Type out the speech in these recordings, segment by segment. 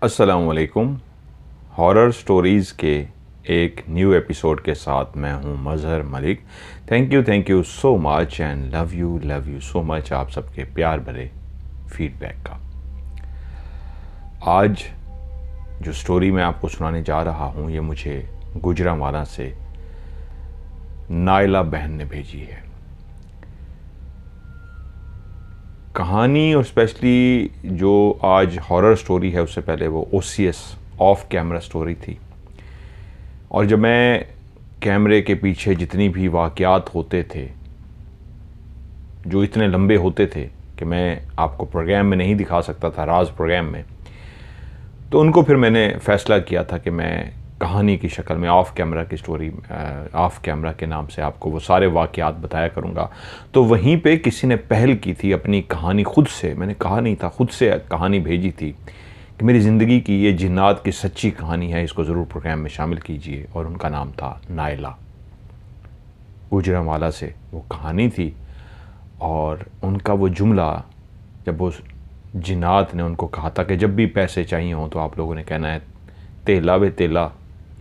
अस्सलामुअलैकुम। Horror stories के एक न्यू एपिसोड के साथ मैं हूं Mazhar Malik. Thank you so much and love you so much आप सबके प्यार भरे फीडबैक का। आज जो स्टोरी मैं आपको सुनाने जा रहा हूं ये मुझे गुजरांवाला से नायला बहन ने भेजी है। कहानी और स्पेशली जो आज हॉरर स्टोरी है उससे पहले वो OCS ऑफ कैमरा स्टोरी थी। और जब मैं कैमरे के पीछे जितनी भी वाक़यात होते थे जो इतने लंबे होते थे कि मैं आपको प्रोग्राम में नहीं दिखा सकता था, राज प्रोग्राम में, तो उनको फिर मैंने फ़ैसला किया था कि मैं कहानी की शक्ल में ऑफ कैमरा की स्टोरी, ऑफ कैमरा के नाम से आपको वो सारे वाक़यात बताया करूँगा। तो वहीं पे किसी ने पहल की थी अपनी कहानी खुद से, मैंने कहा नहीं था, खुद से कहानी भेजी थी कि मेरी ज़िंदगी की ये जिन्नात की सच्ची कहानी है, इसको ज़रूर प्रोग्राम में शामिल कीजिए। और उनका नाम था नायला। गुजरांवाला से वो कहानी थी और उनका वो जुमला, जब वो जिन्नात ने उनको कहा था कि जब भी पैसे चाहिए हों तो आप लोगों ने कहना है तेला वे तेला,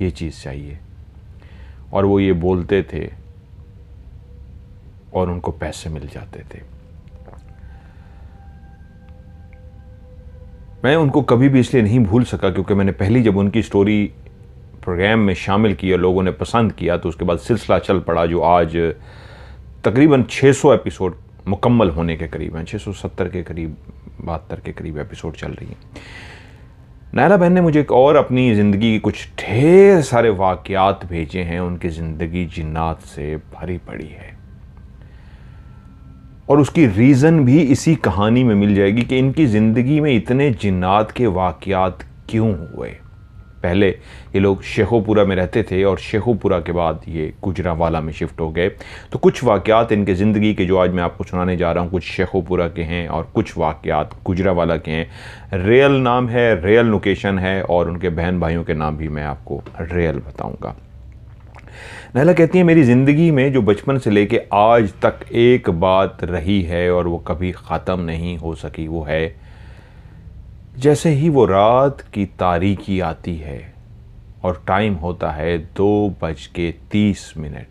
ये चीज़ चाहिए, और वो ये बोलते थे और उनको पैसे मिल जाते थे। मैं उनको कभी भी इसलिए नहीं भूल सका क्योंकि मैंने पहली जब उनकी स्टोरी प्रोग्राम में शामिल की और लोगों ने पसंद किया तो उसके बाद सिलसिला चल पड़ा जो आज तकरीबन 600 एपिसोड मुकम्मल होने के करीब हैं, 670 के करीब, 72 के करीब एपिसोड चल रही हैं। नायला बहन ने मुझे एक और अपनी ज़िंदगी की कुछ ढेर सारे वाक़यात भेजे हैं। उनकी ज़िंदगी जिन्नात से भरी पड़ी है और उसकी रीज़न भी इसी कहानी में मिल जाएगी कि इनकी ज़िंदगी में इतने जिन्नात के वाक़यात क्यों हुए। पहले ये लोग शेखोपुरा में रहते थे और शेखोपुरा के बाद ये गुजरांवाला में शिफ्ट हो गए। तो कुछ वाक़यात इनके ज़िंदगी के जो आज मैं आपको सुनाने जा रहा हूँ कुछ शेखोपुरा के हैं और कुछ वाक़यात गुजरांवाला के हैं। रियल नाम है, रियल लोकेशन है और उनके बहन भाइयों के नाम भी मैं आपको रियल बताऊँगा। नायला कहती है मेरी ज़िंदगी में जो बचपन से लेके आज तक एक बात रही है और वो कभी ख़त्म नहीं हो सकी, वो है जैसे ही वो रात की तारीकी आती है और टाइम होता है 2:30,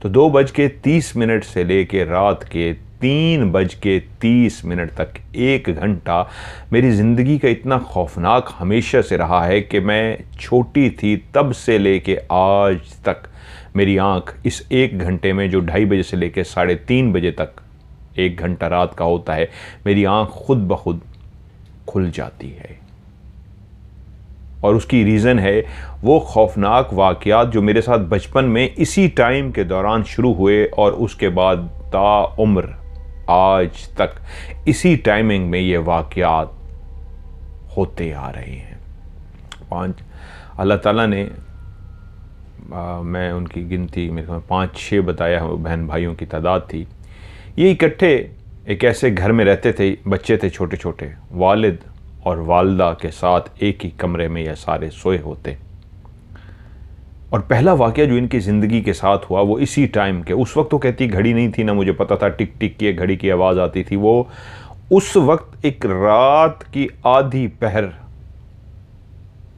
तो 2:30 से लेके रात के 3:30 तक 1 घंटा मेरी ज़िंदगी का इतना खौफनाक हमेशा से रहा है कि मैं छोटी थी तब से लेके आज तक मेरी आँख इस 1 घंटे में जो 2:30 बजे से लेके 3:30 बजे तक 1 घंटा रात का होता है, मेरी आँख खुद ब खुद खुल जाती है। और उसकी रीज़न है वो खौफनाक वाक़यात जो मेरे साथ बचपन में इसी टाइम के दौरान शुरू हुए और उसके बाद ताउम्र आज तक इसी टाइमिंग में ये वाक़यात होते आ रहे हैं। 5 अल्लाह ताला ने मैं उनकी गिनती मेरे को 5-6 बताया, बहन भाइयों की तादाद थी। ये इकट्ठे एक ऐसे घर में रहते थे, बच्चे थे छोटे छोटे, वालिद और वालदा के साथ एक ही कमरे में ये सारे सोए होते। और पहला वाक़या जो इनकी ज़िंदगी के साथ हुआ वो इसी टाइम के, उस वक्त तो कहती घड़ी नहीं थी ना मुझे पता था, टिक टिक की घड़ी की आवाज़ आती थी। वो उस वक्त एक रात की आधी पहर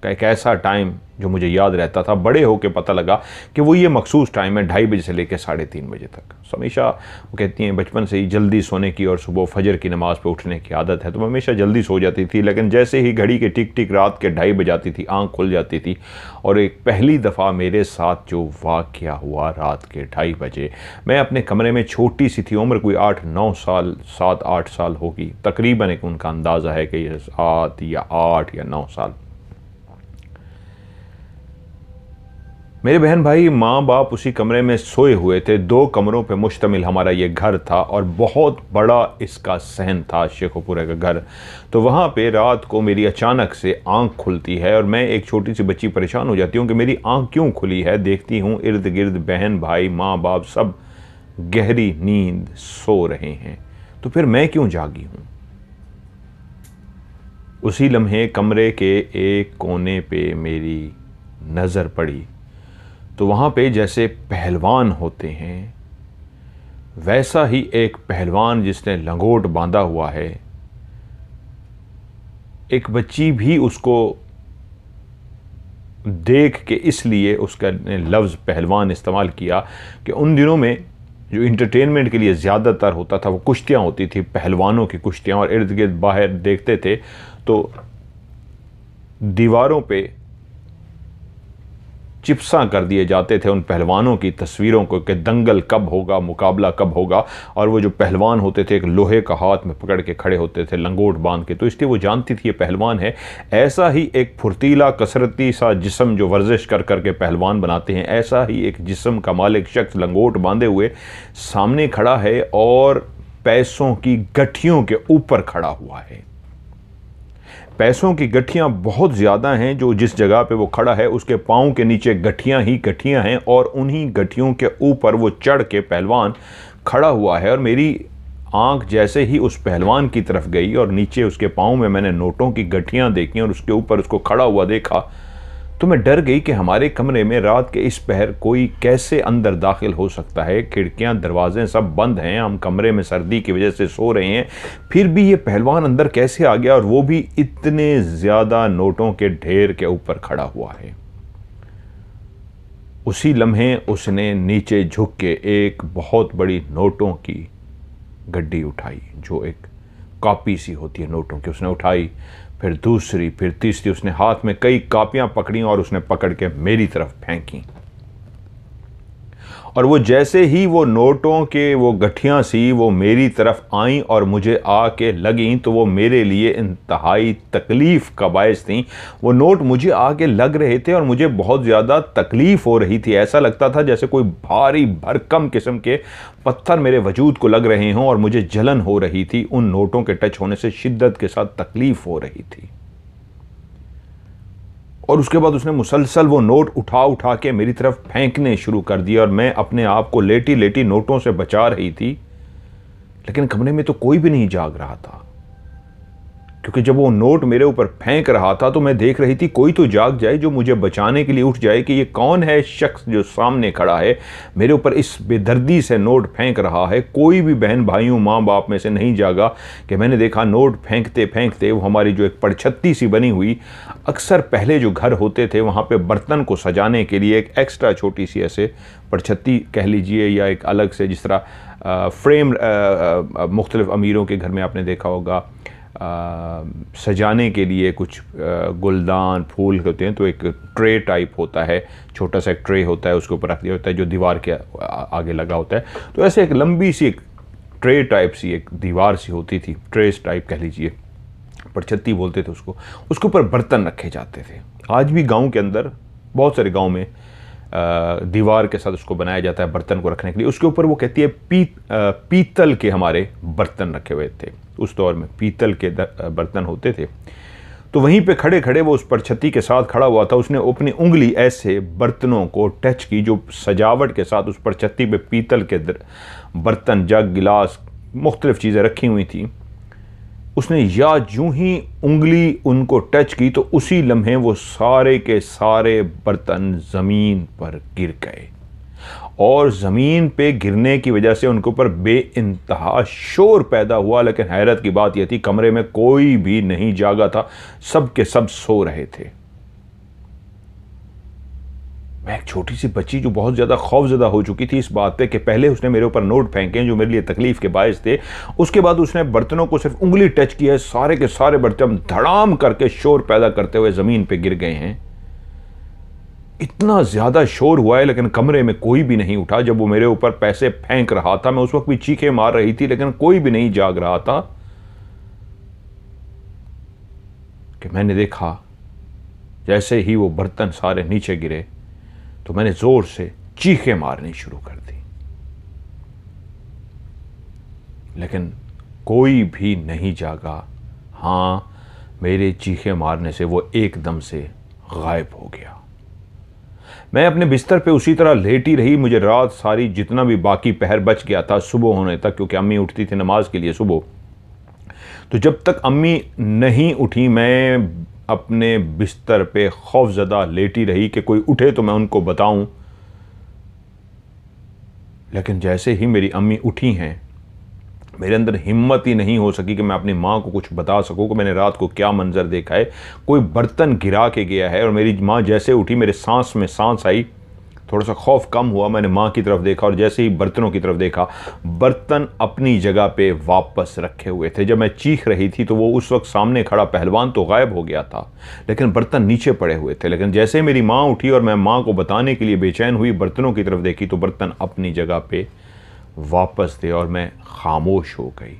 का एक ऐसा टाइम जो मुझे याद रहता था। बड़े होके पता लगा कि वो ये मखसूस टाइम है 2:30 बजे से लेकर 3:30 बजे तक। हमेशा वो कहती हैं बचपन से ही जल्दी सोने की और सुबह फजर की नमाज़ पे उठने की आदत है, तो मैं हमेशा जल्दी सो जाती थी। लेकिन जैसे ही घड़ी के टिक टिक रात के 2:30 बज जाती थी, आँख खुल जाती थी। और एक पहली दफ़ा मेरे साथ जो वाक़या हुआ रात के 2:30 बजे, मैं अपने कमरे में, छोटी सी थी, उम्र कोई 8-9 साल, 7-8 साल होगी तकरीबन, एक उनका अंदाज़ा है कि 7 या 8 या 9 साल। मेरे बहन भाई माँ बाप उसी कमरे में सोए हुए थे। 2 कमरों पे मुश्तमिल हमारा ये घर था और बहुत बड़ा इसका सहन था, शेखोपुरा का घर। तो वहाँ पे रात को मेरी अचानक से आंख खुलती है और मैं एक छोटी सी बच्ची परेशान हो जाती हूँ कि मेरी आंख क्यों खुली है। देखती हूँ इर्द गिर्द बहन भाई माँ बाप सब गहरी नींद सो रहे हैं, तो फिर मैं क्यों जागी हूँ। उसी लम्हे कमरे के एक कोने पे मेरी नज़र पड़ी तो वहाँ पे जैसे पहलवान होते हैं वैसा ही एक पहलवान जिसने लंगोट बांधा हुआ है एक बच्ची भी उसको देख के इसलिए उसका लफ्ज़ पहलवान इस्तेमाल किया कि उन दिनों में जो इंटरटेनमेंट के लिए ज़्यादातर होता था वो कुश्तियाँ होती थी, पहलवानों की कुश्तियाँ, और इर्द गिर्द बाहर देखते थे तो दीवारों पे चिप्सा कर दिए जाते थे उन पहलवानों की तस्वीरों को कि दंगल कब होगा, मुकाबला कब होगा। और वो जो पहलवान होते थे एक लोहे का हाथ में पकड़ के खड़े होते थे लंगोट बांध के, तो इसलिए वो जानती थी ये पहलवान है। ऐसा ही एक फुर्तीला कसरती सा जिस्म जो वर्जिश कर करके पहलवान बनाते हैं, ऐसा ही एक जिस्म का मालिक शख्स लंगोट बांधे हुए सामने खड़ा है और पैसों की गठियों के ऊपर खड़ा हुआ है। पैसों की गठियाँ बहुत ज़्यादा हैं, जो जिस जगह पे वो खड़ा है उसके पाँव के नीचे गठियाँ ही गठियाँ हैं, और उन्हीं गठियों के ऊपर वो चढ़ के पहलवान खड़ा हुआ है। और मेरी आंख जैसे ही उस पहलवान की तरफ गई और नीचे उसके पाँव में मैंने नोटों की गठियाँ देखी और उसके ऊपर उसको खड़ा हुआ देखा, तो मैं डर गई कि हमारे कमरे में रात के इस पहर कोई कैसे अंदर दाखिल हो सकता है। खिड़कियां दरवाजे सब बंद हैं, हम कमरे में सर्दी की वजह से सो रहे हैं, फिर भी ये पहलवान अंदर कैसे आ गया, और वो भी इतने ज़्यादा नोटों के ढेर के ऊपर खड़ा हुआ है। उसी लम्हे उसने नीचे झुक के एक बहुत बड़ी नोटों की गड्डी उठाई, जो एक कॉपी सी होती है नोटों की, उसने उठाई, फिर दूसरी, फिर तीसरी। उसने हाथ में कई कॉपियां पकड़ी और उसने पकड़ के मेरी तरफ फेंकी। और वो जैसे ही वो नोटों के वो गठियां सी वो मेरी तरफ आईं और मुझे आके लगीं, तो वो मेरे लिए इंतहाई तकलीफ़ का बायस थी। वो नोट मुझे आके लग रहे थे और मुझे बहुत ज़्यादा तकलीफ़ हो रही थी। ऐसा लगता था जैसे कोई भारी भरकम किस्म के पत्थर मेरे वजूद को लग रहे हों, और मुझे जलन हो रही थी। उन नोटों के टच होने से शिद्दत के साथ तकलीफ़ हो रही थी। और उसके बाद उसने मुसलसल वो नोट उठा उठा के मेरी तरफ फेंकने शुरू कर दिया, और मैं अपने आप को लेटी लेटी नोटों से बचा रही थी। लेकिन कमरे में तो कोई भी नहीं जाग रहा था, क्योंकि जब वो नोट मेरे ऊपर फेंक रहा था तो मैं देख रही थी कोई तो जाग जाए जो मुझे बचाने के लिए उठ जाए कि ये कौन है शख्स जो सामने खड़ा है, मेरे ऊपर इस बेदर्दी से नोट फेंक रहा है। कोई भी बहन भाइयों माँ बाप में से नहीं जागा कि मैंने देखा नोट फेंकते फेंकते वो हमारी जो एक पड़छत्ती सी बनी हुई, अक्सर पहले जो घर होते थे वहाँ पे बर्तन को सजाने के लिए एक एक्स्ट्रा छोटी सी ऐसे पड़छत्ती कह लीजिए, या एक अलग से जिस तरह फ्रेम मुख्तलिफ अमीरों के घर में आपने देखा होगा सजाने के लिए कुछ गुलदान फूल होते हैं, तो एक ट्रे टाइप होता है, छोटा सा एक ट्रे होता है, उसके ऊपर रख दिया होता है जो दीवार के आगे लगा होता है। तो ऐसे एक लंबी सी एक ट्रे टाइप सी एक दीवार सी होती थी, ट्रेस टाइप कह लीजिए, पड़छत्ती बोलते थे उसको। उसके ऊपर बर्तन रखे जाते थे। आज भी गांव के अंदर बहुत सारे गांव में दीवार के साथ उसको बनाया जाता है बर्तन को रखने के लिए। उसके ऊपर वो कहती है पीतल के हमारे बर्तन रखे हुए थे। उस दौर में पीतल के बर्तन होते थे। तो वहीं पे खड़े खड़े वो उस पड़छत्ती के साथ खड़ा हुआ था। उसने अपनी उंगली ऐसे बर्तनों को टच की जो सजावट के साथ उस पड़छत्ती पे पीतल के बर्तन, जग, गिलास, मुख्तलिफ चीज़ें रखी हुई थी। उसने या यूं ही उंगली उनको टच की तो उसी लम्हे वो सारे के सारे बर्तन ज़मीन पर गिर गए, और ज़मीन पे गिरने की वजह से उनके ऊपर बेइंतहा शोर पैदा हुआ। लेकिन हैरत की बात यह थी कमरे में कोई भी नहीं जागा था, सब के सब सो रहे थे। मैं एक छोटी सी बच्ची जो बहुत ज़्यादा खौफज़दा हो चुकी थी इस बात पे कि पहले उसने मेरे ऊपर नोट फेंके जो मेरे लिए तकलीफ़ के बायस थे, उसके बाद उसने बर्तनों को सिर्फ उंगली टच किया है, सारे के सारे बर्तन धड़ाम करके शोर पैदा करते हुए ज़मीन पे गिर गए हैं। इतना ज़्यादा शोर हुआ है लेकिन कमरे में कोई भी नहीं उठा। जब वो मेरे ऊपर पैसे फेंक रहा था मैं उस वक्त भी चीखें मार रही थी, लेकिन कोई भी नहीं जाग रहा था कि मैंने देखा जैसे ही वो बर्तन सारे नीचे गिरे तो मैंने जोर से चीखें मारनी शुरू कर दी, लेकिन कोई भी नहीं जागा। हाँ, मेरे चीखें मारने से वो एकदम से गायब हो गया। मैं अपने बिस्तर पे उसी तरह लेटी रही। मुझे रात सारी जितना भी बाकी पहर बच गया था सुबह होने तक, क्योंकि अम्मी उठती थी नमाज के लिए सुबह, तो जब तक अम्मी नहीं उठी मैं अपने बिस्तर पे खौफज़दा लेटी रही कि कोई उठे तो मैं उनको बताऊं। लेकिन जैसे ही मेरी अम्मी उठी हैं मेरे अंदर हिम्मत ही नहीं हो सकी कि मैं अपनी माँ को कुछ बता सकूं कि मैंने रात को क्या मंजर देखा है। कोई बर्तन गिरा के गया है और मेरी माँ जैसे उठी मेरे सांस में सांस आई, थोड़ा सा खौफ कम हुआ। मैंने माँ की तरफ देखा और जैसे ही बर्तनों की तरफ देखा, बर्तन अपनी जगह पे वापस रखे हुए थे। जब मैं चीख रही थी तो वो उस वक्त सामने खड़ा पहलवान तो गायब हो गया था, लेकिन बर्तन नीचे पड़े हुए थे। लेकिन जैसे ही मेरी माँ उठी और मैं माँ को बताने के लिए बेचैन हुई, बर्तनों की तरफ देखी तो बर्तन अपनी जगह पे वापस थे और मैं खामोश हो गई।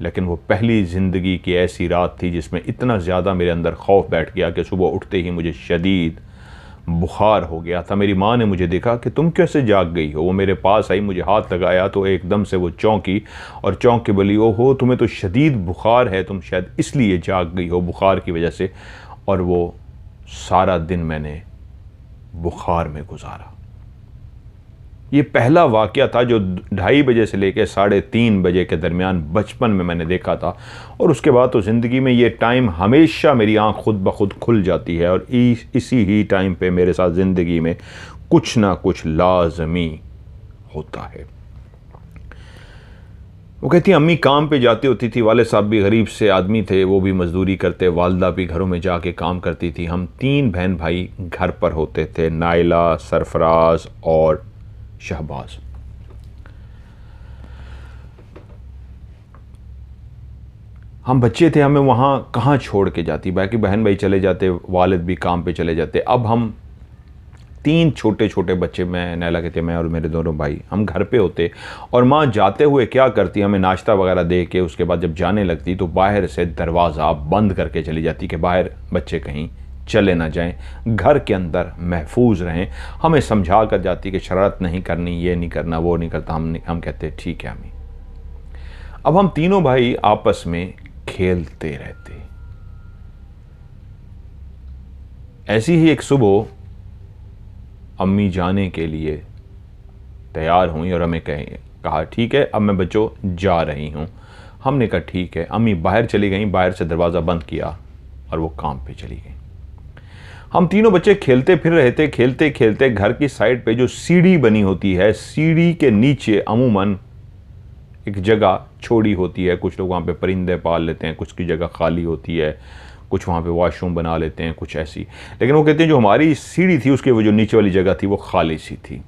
लेकिन वो पहली ज़िंदगी की ऐसी रात थी जिसमें इतना ज़्यादा मेरे अंदर खौफ बैठ गया कि सुबह उठते ही मुझे शदीद बुखार हो गया था। मेरी माँ ने मुझे देखा कि तुम कैसे जाग गई हो। वो मेरे पास आई, मुझे हाथ लगाया तो एकदम से वो चौंकी और चौंक के बोली, ओहो तुम्हें तो शदीद बुखार है, तुम शायद इसलिए जाग गई हो बुखार की वजह से। और वो सारा दिन मैंने बुखार में गुजारा। ये पहला वाक़या था जो 2:30 बजे से लेकर 3:30 बजे के दरमियान बचपन में मैंने देखा था। और उसके बाद तो ज़िंदगी में ये टाइम हमेशा मेरी आँख खुद ब खुद खुल जाती है और इसी ही टाइम पे मेरे साथ ज़िंदगी में कुछ ना कुछ लाज़मी होता है। वो कहती अम्मी काम पे जाती होती थी, वाले साहब भी गरीब से आदमी थे, वो भी मज़दूरी करते, वालदा भी घरों में जाके काम करती थी। हम 3 बहन भाई घर पर होते थे, नाइला, सरफराज और शहबाज। हम बच्चे थे, हमें वहाँ कहाँ छोड़ के जाती, बाकी बहन भाई चले जाते, वालिद भी काम पे चले जाते। अब हम 3 छोटे छोटे बच्चे, मैं नैला कहते, मैं और मेरे दोनों भाई, हम घर पे होते। और माँ जाते हुए क्या करती, हमें नाश्ता वगैरह दे के उसके बाद जब जाने लगती तो बाहर से दरवाज़ा बंद करके चली जाती कि बाहर बच्चे कहीं चले ना जाएं, घर के अंदर महफूज रहें। हमें समझा कर जाती कि शरारत नहीं करनी, ये नहीं करना, वो नहीं करता। हम कहते ठीक है अम्मी। अब हम तीनों भाई आपस में खेलते रहते। ऐसी ही एक सुबह अम्मी जाने के लिए तैयार हुई और हमें कहा ठीक है अब मैं बच्चों जा रही हूँ। हमने कहा ठीक है। अम्मी बाहर चली गई, बाहर से दरवाज़ा बंद किया और वो काम पे चली गई। हम तीनों बच्चे खेलते फिर रहे थे। खेलते खेलते घर की साइड पे जो सीढ़ी बनी होती है, सीढ़ी के नीचे अमूमन एक जगह छोड़ी होती है। कुछ लोग वहाँ पे परिंदे पाल लेते हैं, कुछ की जगह खाली होती है, कुछ वहाँ पे वॉशरूम बना लेते हैं, कुछ ऐसी। लेकिन वो कहते हैं जो हमारी सीढ़ी थी उसके वो जो नीचे वाली जगह थी वो खाली सी थी।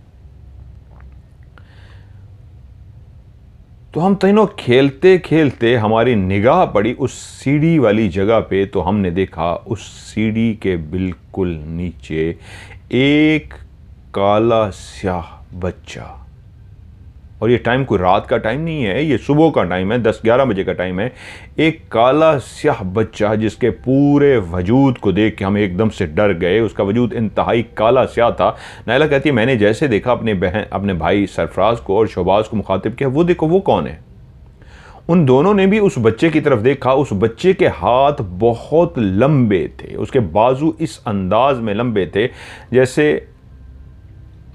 तो हम तीनों खेलते खेलते हमारी निगाह पड़ी उस सीढ़ी वाली जगह पे, तो हमने देखा उस सीढ़ी के बिल्कुल नीचे एक काला स्याह बच्चा। और ये टाइम कोई रात का टाइम नहीं है, ये सुबह का टाइम है, 10-11 बजे का टाइम है। एक काला स्याह बच्चा जिसके पूरे वजूद को देख के हम एकदम से डर गए। उसका वजूद इंतहाई काला स्याह था। नायला कहती है मैंने जैसे देखा अपने भाई सरफराज को और शहबाज को मुखातिब किया, वो देखो वो कौन है। उन दोनों ने भी उस बच्चे की तरफ देखा। उस बच्चे के हाथ बहुत लंबे थे, उसके बाजू इस अंदाज में लंबे थे जैसे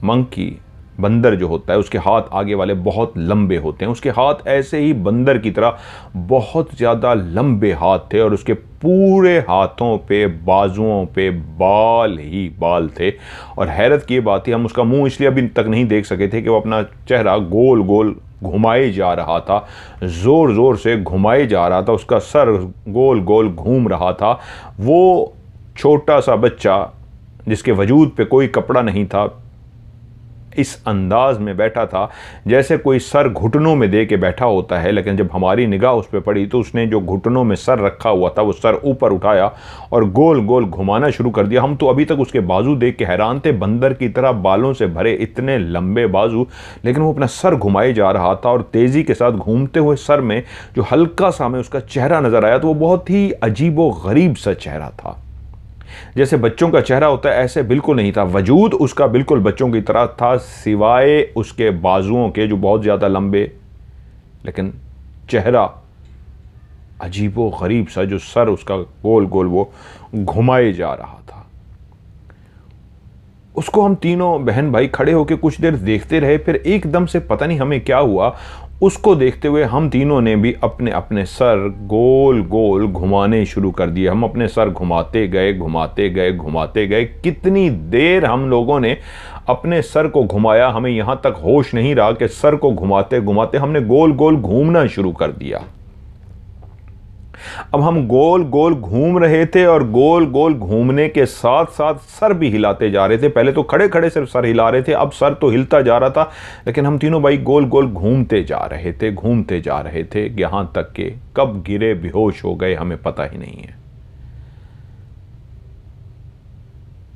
मंकी, बंदर जो होता है उसके हाथ आगे वाले बहुत लंबे होते हैं। उसके हाथ ऐसे ही बंदर की तरह बहुत ज़्यादा लंबे हाथ थे और उसके पूरे हाथों पे, बाजुओं पे बाल ही बाल थे। और हैरत की बात थी, हम उसका मुंह इसलिए अभी तक नहीं देख सके थे कि वो अपना चेहरा गोल गोल घुमाए जा रहा था, ज़ोर ज़ोर से घुमाए जा रहा था। उसका सर गोल गोल घूम रहा था। वो छोटा सा बच्चा जिसके वजूद पे कोई कपड़ा नहीं था, इस अंदाज में बैठा था जैसे कोई सर घुटनों में दे के बैठा होता है। लेकिन जब हमारी निगाह उस पर पड़ी तो उसने जो घुटनों में सर रखा हुआ था वो सर ऊपर उठाया और गोल गोल घुमाना शुरू कर दिया। हम तो अभी तक उसके बाजू देख के हैरान थे, बंदर की तरह बालों से भरे इतने लंबे बाजू, लेकिन वो अपना सर घुमाए जा रहा था। और तेज़ी के साथ घूमते हुए सर में जो हल्का सा हमें उसका चेहरा नज़र आया तो वो बहुत ही अजीबो गरीब सा चेहरा था। जैसे बच्चों का चेहरा होता है ऐसे बिल्कुल नहीं था। वजूद उसका बिल्कुल बच्चों की तरह था, सिवाय उसके बाजुओं के जो बहुत ज़्यादा लंबे, लेकिन चेहरा अजीबो गरीब सा, जो सर उसका गोल गोल वो घुमाए जा रहा था। उसको हम तीनों बहन भाई खड़े होकर कुछ देर देखते रहे। फिर एकदम से पता नहीं हमें क्या हुआ, उसको देखते हुए हम तीनों ने भी अपने अपने सर गोल गोल घुमाने शुरू कर दिए। हम अपने सर घुमाते गए घुमाते गए घुमाते गए। कितनी देर हम लोगों ने अपने सर को घुमाया, हमें यहां तक होश नहीं रहा कि सर को घुमाते घुमाते हमने गोल गोल घूमना शुरू कर दिया। अब हम गोल गोल घूम रहे थे और गोल गोल घूमने के साथ साथ सर भी हिलाते जा रहे थे। पहले तो खड़े खड़े सिर्फ सर हिला रहे थे, अब सर तो हिलता जा रहा था, लेकिन हम तीनों भाई गोल गोल घूमते जा रहे थे, घूमते जा रहे थे, यहां तक कि कब गिरे बेहोश हो गए हमें पता ही नहीं है।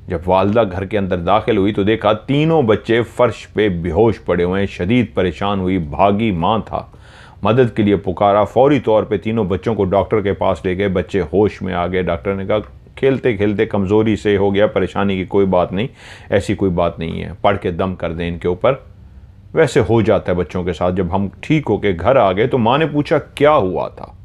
जब वालदा घर के अंदर दाखिल हुई तो देखा तीनों बच्चे फर्श पे बेहोश पड़े हुए हैं। शदीद परेशान हुई, भागी, मां था, मदद के लिए पुकारा। फौरी तौर पे तीनों बच्चों को डॉक्टर के पास ले गए। बच्चे होश में आ गए। डॉक्टर ने कहा खेलते खेलते कमज़ोरी से हो गया, परेशानी की कोई बात नहीं, ऐसी कोई बात नहीं है, पढ़ के दम कर दें इनके ऊपर। वैसे हो जाता है बच्चों के साथ। जब हम ठीक होके घर आ गए तो माँ ने पूछा क्या हुआ था।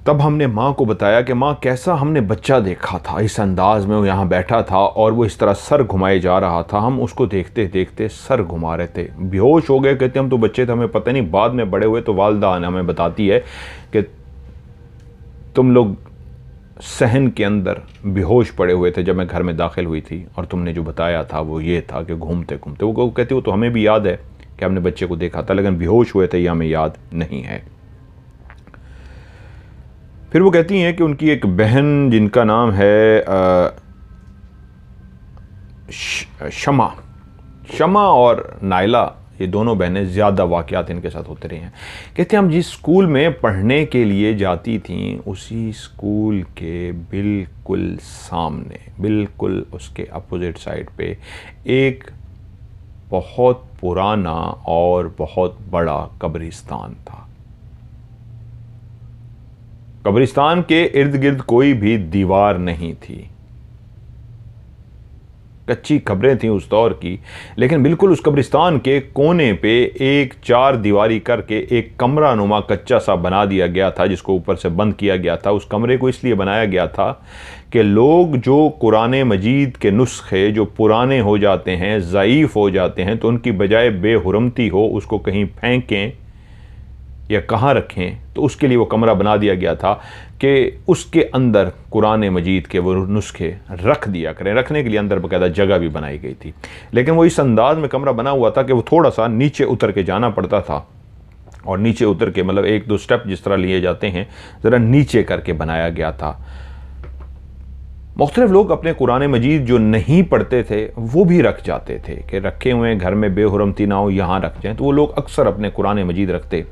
तब हमने माँ को बताया कि माँ कैसा हमने बच्चा देखा था, इस अंदाज में वो यहाँ बैठा था और वो इस तरह सर घुमाए जा रहा था। हम उसको देखते देखते सर घुमा रहे थे, बेहोश हो गए। कहते हम तो बच्चे थे, हमें पता नहीं, बाद में बड़े हुए तो वालदा ने हमें बताती है कि तुम लोग सहन के अंदर बेहोश पड़े हुए थे जब मैं घर में दाखिल हुई थी, और तुमने जो बताया था वो ये था कि घूमते घूमते। वो कहते हो तो हमें भी याद है कि हमने बच्चे को देखा था, लेकिन बेहोश हुए थे ये हमें याद नहीं है। फिर वो कहती हैं कि उनकी एक बहन जिनका नाम है शमा और नायला, ये दोनों बहनें, ज़्यादा वाक़यात इनके साथ होते रहे हैं। कहते हैं हम जिस स्कूल में पढ़ने के लिए जाती थीं उसी स्कूल के बिल्कुल सामने, बिल्कुल उसके अपोजिट साइड पे एक बहुत पुराना और बहुत बड़ा कब्रिस्तान था। कब्रिस्तान के इर्द गिर्द कोई भी दीवार नहीं थी, कच्ची कब्रें थीं उस दौर की, लेकिन बिल्कुल उस कब्रिस्तान के कोने पे एक 4 दीवारी करके एक कमरा नुमा कच्चा सा बना दिया गया था, जिसको ऊपर से बंद किया गया था। उस कमरे को इसलिए बनाया गया था कि लोग जो कुरान मजीद के नुस्खे जो पुराने हो जाते हैं, ज़ईफ़ हो जाते हैं, तो उनकी बजाय बेहुरमती हो उसको कहीं फेंकें या कहाँ रखें, तो उसके लिए वो कमरा बना दिया गया था कि उसके अंदर कुरान मजीद के वो नुस्खे रख दिया करें। रखने के लिए अंदर बाकायदा जगह भी बनाई गई थी, लेकिन वो इस अंदाज में कमरा बना हुआ था कि वो थोड़ा सा नीचे उतर के जाना पड़ता था, और नीचे उतर के मतलब 1-2 स्टेप जिस तरह लिए जाते हैं, ज़रा नीचे करके बनाया गया था। मुख्तलिफ लोग अपने कुरान मजीद जो नहीं पढ़ते थे वो भी रख जाते थे कि रखे हुए घर में बेहुरमती ना हो, यहाँ रख जाएँ, तो वो लोग अक्सर अपने कुरान मजीद रखते।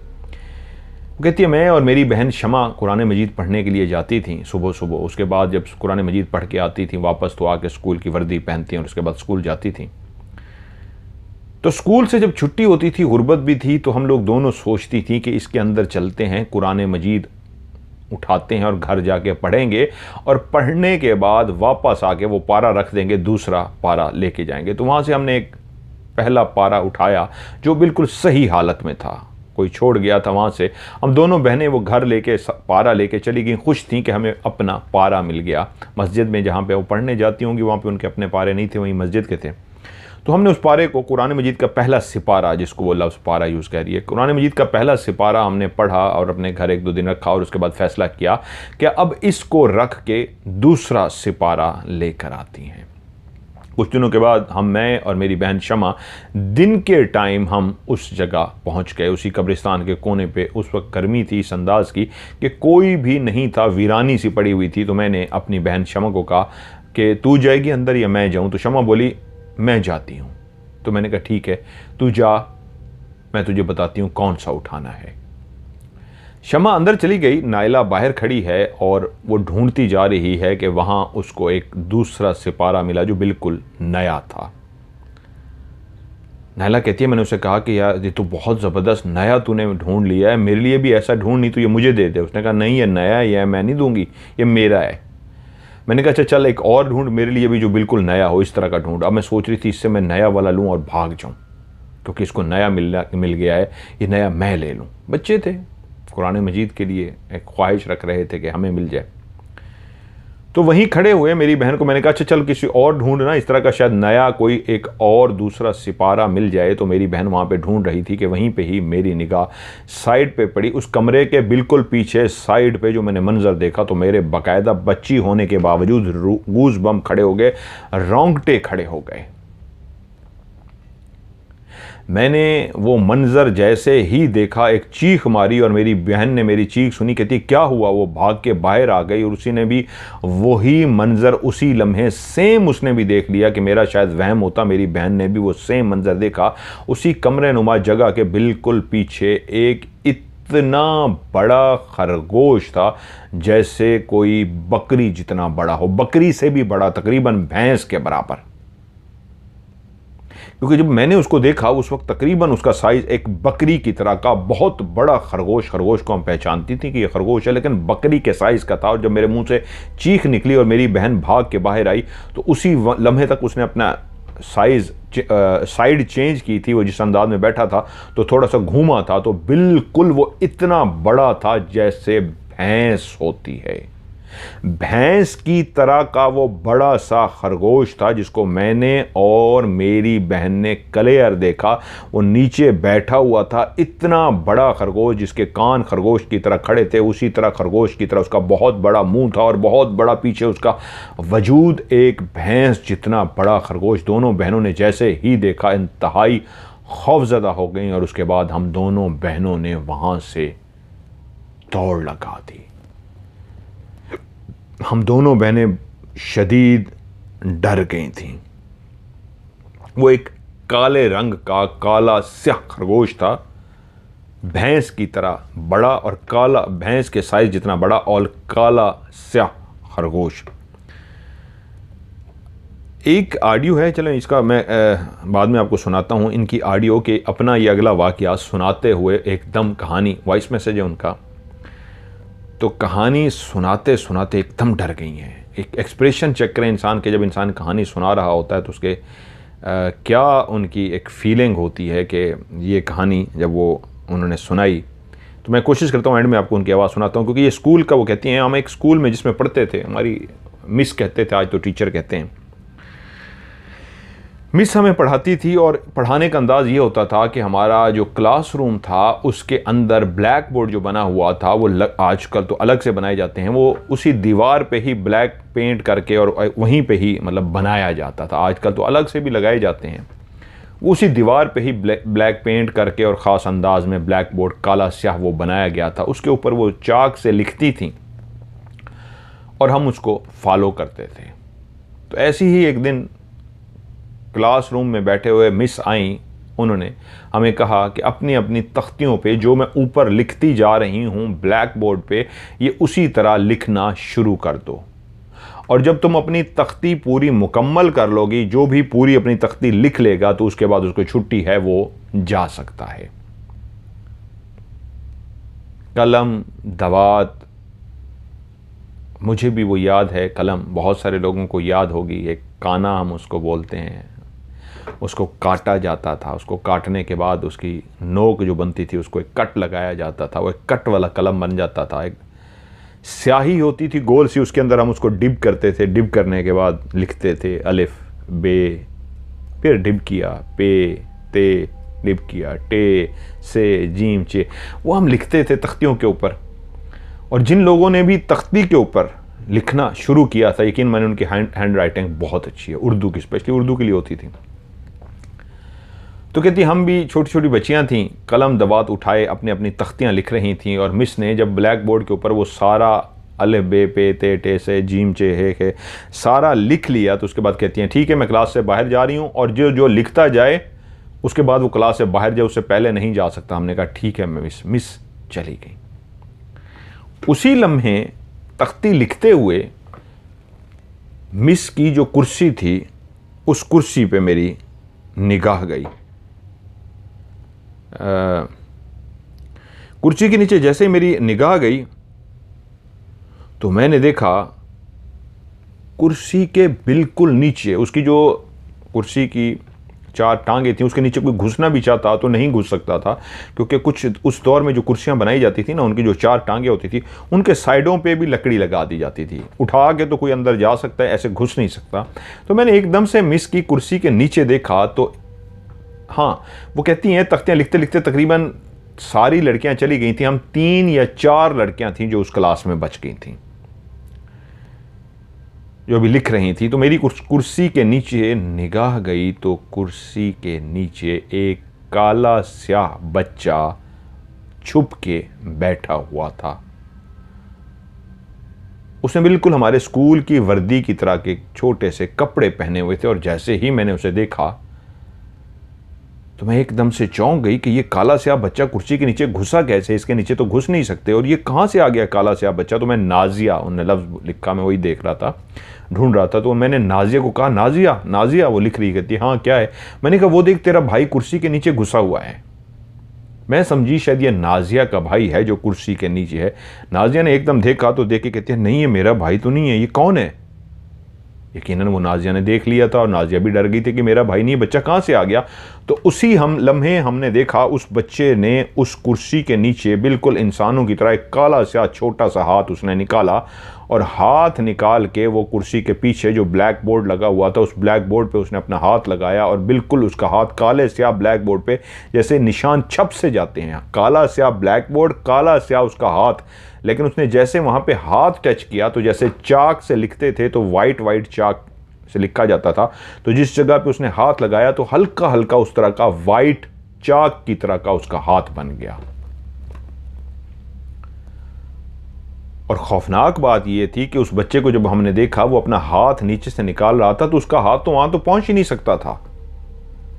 कहती है मैं और मेरी बहन शमा कुरान मजीद पढ़ने के लिए जाती थी सुबह सुबह। उसके बाद जब कुरान मजीद पढ़ के आती थी वापस, तो आके स्कूल की वर्दी पहनती और उसके बाद स्कूल जाती थी। तो स्कूल से जब छुट्टी होती थी, गुर्बत भी थी, तो हम लोग दोनों सोचती थी कि इसके अंदर चलते हैं, कुरान मजीद उठाते हैं और घर जाके पढ़ेंगे, और पढ़ने के बाद वापस आके वो पारा रख देंगे, दूसरा पारा लेके जाएंगे। तो वहाँ से हमने एक पहला पारा उठाया जो बिल्कुल सही हालत में था, कोई छोड़ गया था। वहाँ से हम दोनों बहनें वो घर लेके पारा लेके चली गई, खुश थी कि हमें अपना पारा मिल गया। मस्जिद में जहाँ पे वो पढ़ने जाती होंगी वहाँ पे उनके अपने पारे नहीं थे, वहीं मस्जिद के थे। तो हमने उस पारे को, कुरान मजीद का पहला सिपारा, जिसको वो लफ्ज़ पारा यूज़ कर रही है, कुरान मजीद का पहला सिपारा हमने पढ़ा और अपने घर 1-2 दिन रखा, और उसके बाद फ़ैसला किया कि अब इसको रख के दूसरा सिपारा लेकर आती हैं। कुछ दिनों के बाद मैं और मेरी बहन शमा दिन के टाइम हम उस जगह पहुंच गए, उसी कब्रिस्तान के कोने पे। उस वक्त गर्मी थी इस अंदाज़ की कि कोई भी नहीं था, वीरानी सी पड़ी हुई थी। तो मैंने अपनी बहन शमा को कहा कि तू जाएगी अंदर या मैं जाऊं? तो शमा बोली मैं जाती हूं। तो मैंने कहा ठीक है तू जा, मैं तुझे बताती हूं कौन सा उठाना है। शमा अंदर चली गई, नायला बाहर खड़ी है और वो ढूंढती जा रही है कि वहाँ उसको एक दूसरा सिपारा मिला जो बिल्कुल नया था। नायला कहती है मैंने उसे कहा कि यार ये तो बहुत ज़बरदस्त नया तूने ढूंढ लिया है, मेरे लिए भी ऐसा ढूंढ, नहीं तो ये मुझे दे दे। उसने कहा नहीं ये नया है, ये मैं नहीं दूंगी, ये मेरा है। मैंने कहा अच्छा चल एक और ढूंढ मेरे लिए भी जो बिल्कुल नया हो, इस तरह का ढूंढ। अब मैं सोच रही थी इससे मैं नया वाला लूँ और भाग जाऊँ, क्योंकि इसको नया मिल गया है, ये नया मैं ले लूँ। बच्चे थे, कुरान मजीद के लिए एक ख्वाहिश रख रहे थे कि हमें मिल जाए। तो वहीं खड़े हुए मेरी बहन को मैंने कहा अच्छा चल किसी और ढूंढना, इस तरह का शायद नया कोई एक और दूसरा सिपारा मिल जाए। तो मेरी बहन वहाँ पे ढूंढ रही थी कि वहीं पे ही मेरी निगाह साइड पे पड़ी, उस कमरे के बिल्कुल पीछे साइड पे जो मैंने मंजर देखा तो मेरे बाकायदा बच्ची होने के बावजूद गूज बम खड़े हो गए, रोंगटे खड़े हो गए। मैंने वो मंजर जैसे ही देखा एक चीख मारी और मेरी बहन ने मेरी चीख सुनी, कहती क्या हुआ। वो भाग के बाहर आ गई और उसी ने भी वही मंजर उसी लम्हे सेम उसने भी देख लिया कि मेरा शायद वहम होता। मेरी बहन ने भी वो सेम मंजर देखा। उसी कमरे नुमा जगह के बिल्कुल पीछे एक इतना बड़ा खरगोश था जैसे कोई बकरी जितना बड़ा हो, बकरी से भी बड़ा, तकरीबन भैंस के बराबर। क्योंकि जब मैंने उसको देखा उस वक्त तकरीबन उसका साइज एक बकरी की तरह का बहुत बड़ा खरगोश को हम पहचानती थी कि ये खरगोश है, लेकिन बकरी के साइज का था। और जब मेरे मुंह से चीख निकली और मेरी बहन भाग के बाहर आई तो उसी लम्हे तक उसने अपना साइड चेंज की थी। वो जिस अंदाज में बैठा था तो थोड़ा सा घूमा था, तो बिल्कुल वो इतना बड़ा था जैसे भैंस होती है, भैंस की तरह का वो बड़ा सा खरगोश था जिसको मैंने और मेरी बहन ने क्लियर देखा। वो नीचे बैठा हुआ था, इतना बड़ा खरगोश जिसके कान खरगोश की तरह खड़े थे, उसी तरह खरगोश की तरह उसका बहुत बड़ा मुंह था और बहुत बड़ा पीछे उसका वजूद, एक भैंस जितना बड़ा खरगोश। दोनों बहनों ने जैसे ही देखा इंतहाई खौफजदा हो गई और उसके बाद हम दोनों बहनों ने वहां से दौड़ लगा दी। हम दोनों बहनें शदीद डर गई थीं। वो एक काले रंग का काला स्याह खरगोश था, भैंस की तरह बड़ा और काला, भैंस के साइज जितना बड़ा और काला स्याह खरगोश। एक ऑडियो है, चलें इसका मैं बाद में आपको सुनाता हूँ। इनकी ऑडियो के अपना ये अगला वाक़या सुनाते हुए एकदम कहानी, वॉइस मैसेज है उनका, तो कहानी सुनाते सुनाते एकदम डर गई हैं। एक एक्सप्रेशन चेक करें इंसान के, जब इंसान कहानी सुना रहा होता है तो उसके क्या उनकी एक फीलिंग होती है कि ये कहानी जब वो उन्होंने सुनाई। तो मैं कोशिश करता हूँ एंड में आपको उनकी आवाज़ सुनाता हूँ, क्योंकि ये स्कूल का, वो कहती हैं हम एक स्कूल में जिसमें पढ़ते थे, हमारी मिस कहते थे, आज तो टीचर कहते हैं, मिस हमें पढ़ाती थी। और पढ़ाने का अंदाज़ ये होता था कि हमारा जो क्लासरूम था उसके अंदर ब्लैक बोर्ड जो बना हुआ था, वो आजकल तो अलग से बनाए जाते हैं, वो उसी दीवार पे ही ब्लैक पेंट करके और वहीं पे ही मतलब बनाया जाता था। आजकल तो अलग से भी लगाए जाते हैं। उसी दीवार पे ही ब्लैक पेंट करके और ख़ास अंदाज में ब्लैक बोर्ड काला स्याह वो बनाया गया था। उसके ऊपर वो चाक से लिखती थी और हम उसको फॉलो करते थे। तो ऐसी ही एक दिन क्लासरूम में बैठे हुए मिस आई, उन्होंने हमें कहा कि अपनी अपनी तख्तियों पे जो मैं ऊपर लिखती जा रही हूँ ब्लैक बोर्ड पे, ये उसी तरह लिखना शुरू कर दो, और जब तुम अपनी तख्ती पूरी मुकम्मल कर लोगी, जो भी पूरी अपनी तख्ती लिख लेगा तो उसके बाद उसको छुट्टी है, वो जा सकता है। कलम दवात, मुझे भी वो याद है कलम, बहुत सारे लोगों को याद होगी, एक काना हम उसको बोलते हैं। उसको काटा जाता था, उसको काटने के बाद उसकी नोक जो बनती थी उसको एक कट लगाया जाता था, वो एक कट वाला कलम बन जाता था। एक स्याही होती थी गोल सी, उसके अंदर हम उसको डिप करते थे, डिप करने के बाद लिखते थे अलिफ बे, फिर डिप किया पे ते, डिप किया टे से जीम चे, वो हम लिखते थे तख्तियों के ऊपर। और जिन लोगों ने भी तख्ती के ऊपर लिखना शुरू किया था, यकीन माने उनकी हैंड राइटिंग बहुत अच्छी है, उर्दू की, स्पेशली उर्दू के लिए होती थी। तो कहती हम भी छोटी छोटी बच्चियां थीं, कलम दवात उठाए अपनी अपनी तख्तियां लिख रही थीं, और मिस ने जब ब्लैक बोर्ड के ऊपर वो सारा अलिफ बे पे ते टे से जीम चे हे सारा लिख लिया, तो उसके बाद कहती हैं ठीक है मैं क्लास से बाहर जा रही हूँ, और जो जो लिखता जाए उसके बाद वो क्लास से बाहर जाए, उससे पहले नहीं जा सकता। हमने कहा ठीक है मिस चली गई। उसी लम्हे तख्ती लिखते हुए मिस की जो कुर्सी थी उस कुर्सी पे मेरी निगाह गई। कुर्सी के नीचे जैसे ही मेरी निगाह गई तो मैंने देखा कुर्सी के बिल्कुल नीचे, उसकी जो कुर्सी की 4 टांगे थी, उसके नीचे कोई घुसना भी चाहता तो नहीं घुस सकता था, क्योंकि कुछ उस दौर में जो कुर्सियां बनाई जाती थी ना, उनकी जो 4 टांगे होती थी उनके साइडों पे भी लकड़ी लगा दी जाती थी। उठा के तो कोई अंदर जा सकता है, ऐसे घुस नहीं सकता। तो मैंने एकदम से मिस की कुर्सी के नीचे देखा तो हाँ, वो कहती हैं तख्तियाँ लिखते लिखते तकरीबन सारी लड़कियां चली गई थी, हम 3 या 4 लड़कियां थीं जो उस क्लास में बच गई थीं, जो अभी लिख रही थी। तो मेरी कुर्सी के नीचे निगाह गई तो कुर्सी के नीचे एक काला स्याह बच्चा छुप के बैठा हुआ था। उसने बिल्कुल हमारे स्कूल की वर्दी की तरह के छोटे से कपड़े पहने हुए थे, और जैसे ही मैंने उसे देखा तो मैं एकदम से चौंक गई कि ये काला स्याह बच्चा कुर्सी के नीचे घुसा कैसे, इसके नीचे तो घुस नहीं सकते, और ये कहाँ से आ गया काला स्याह बच्चा। तो मैं नाजिया, उन्होंने लफ्ज़ लिखा, मैं वही देख रहा था, ढूंढ रहा था। तो मैंने नाजिया को कहा, नाजिया नाजिया, वो लिख रही, कहती हाँ क्या है। मैंने कहा वो देख तेरा भाई कुर्सी के नीचे घुसा हुआ है। मैं समझी शायद ये नाजिया का भाई है जो कुर्सी के नीचे है। नाजिया ने एकदम देखा तो देख के कहती है नहीं, ये मेरा भाई तो नहीं है, ये कौन है। यकीनन वो नाजिया ने देख लिया था, और नाजिया भी डर गई थी कि मेरा भाई नहीं, बच्चा कहाँ से आ गया। तो उसी हम लम्हे हमने देखा उस बच्चे ने उस कुर्सी के नीचे बिल्कुल इंसानों की तरह एक काला सा छोटा सा हाथ उसने निकाला, और हाथ निकाल के वो कुर्सी के पीछे जो ब्लैक बोर्ड लगा हुआ था उस ब्लैक बोर्ड पे उसने अपना हाथ लगाया, और बिल्कुल उसका हाथ काले स्याह ब्लैक बोर्ड पे जैसे निशान छप से जाते हैं, काला स्याह ब्लैक बोर्ड, काला स्याह उसका हाथ। लेकिन उसने जैसे वहाँ पे हाथ टच किया तो जैसे चाक से लिखते थे तो वाइट चाक से लिखा जाता था, तो जिस जगह पे उसने हाथ लगाया तो हल्का हल्का उस तरह का वाइट चाक की तरह का उसका हाथ बन गया। और खौफनाक बात यह थी कि उस बच्चे को जब हमने देखा वो अपना हाथ नीचे से निकाल रहा था तो उसका हाथ तो वहां तो पहुंच ही नहीं सकता था।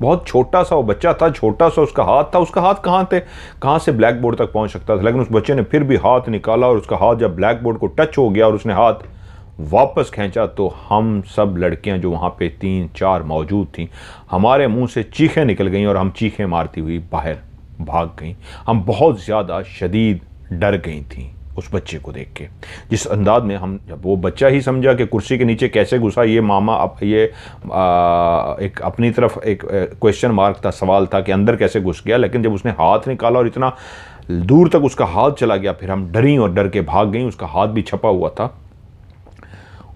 बहुत छोटा सा वो बच्चा था, छोटा सा उसका हाथ था, उसका हाथ कहाँ से ब्लैक बोर्ड तक पहुंच सकता था। लेकिन उस बच्चे ने फिर भी हाथ निकाला, और उसका हाथ जब ब्लैक बोर्ड को टच हो गया और उसने हाथ वापस खींचा तो हम सब लड़कियां जो वहां पे 3-4 मौजूद थीं, हमारे मुंह से चीखें निकल गईं और हम चीखें मारती हुई बाहर भाग गईं। हम बहुत ज़्यादा शदीद डर गई थीं उस बच्चे को देख के, जिस अंदाज में हम, जब वो बच्चा ही समझा कि कुर्सी के नीचे कैसे घुसा, ये मामा अब ये एक अपनी तरफ एक क्वेश्चन मार्क था, सवाल था कि अंदर कैसे घुस गया। लेकिन जब उसने हाथ निकाला और इतना दूर तक उसका हाथ चला गया, फिर हम डरी और डर के भाग गई। उसका हाथ भी छपा हुआ था,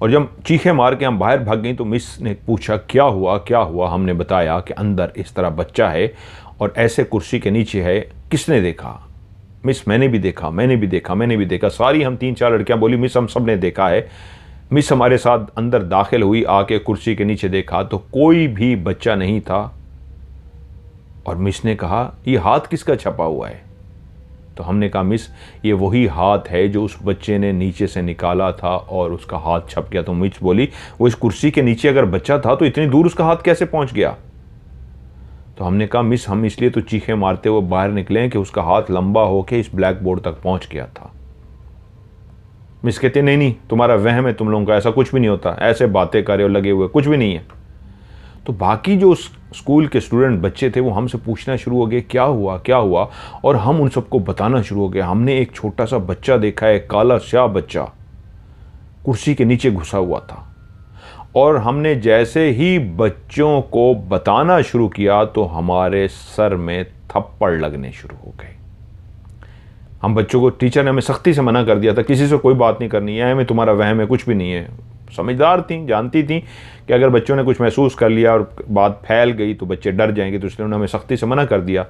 और जब चीखें मार के हम बाहर भाग गई तो मिस ने पूछा क्या हुआ। हमने बताया कि अंदर इस तरह बच्चा है और ऐसे कुर्सी के नीचे है, किसने देखा। मिस मैंने भी देखा। सारी हम 3-4 लड़कियां बोली मिस हम सब ने देखा है। मिस हमारे साथ अंदर दाखिल हुई, आके कुर्सी के नीचे देखा तो कोई भी बच्चा नहीं था। और मिस ने कहा ये हाथ किसका छपा हुआ है। तो हमने कहा मिस ये वही हाथ है जो उस बच्चे ने नीचे से निकाला था और उसका हाथ छप गया। तो मिस बोली वो इस कुर्सी के नीचे अगर बच्चा था तो इतनी दूर उसका हाथ कैसे पहुंच गया। तो हमने कहा मिस हम इसलिए तो चीखें मारते हुए बाहर निकले कि उसका हाथ लंबा होके इस ब्लैक बोर्ड तक पहुंच गया था। मिस कहते नहीं तुम्हारा वहम है, तुम लोगों का ऐसा कुछ भी नहीं होता, ऐसे बातें करे और लगे हुए, कुछ भी नहीं है। तो बाकी जो स्कूल के स्टूडेंट बच्चे थे वो हमसे पूछना शुरू हो गए क्या हुआ, और हम उन सबको बताना शुरू हो गए हमने एक छोटा सा बच्चा देखा है, काला स्याह बच्चा कुर्सी के नीचे घुसा हुआ था। और हमने जैसे ही बच्चों को बताना शुरू किया तो हमारे सर में थप्पड़ लगने शुरू हो गए। हम बच्चों को, टीचर ने हमें सख्ती से मना कर दिया था किसी से कोई बात नहीं करनी है, हमें तुम्हारा वहम है, कुछ भी नहीं है। समझदार थी, जानती थी कि अगर बच्चों ने कुछ महसूस कर लिया और बात फैल गई तो बच्चे डर जाएंगे, तो इसलिए उन्होंने हमें सख्ती से मना कर दिया।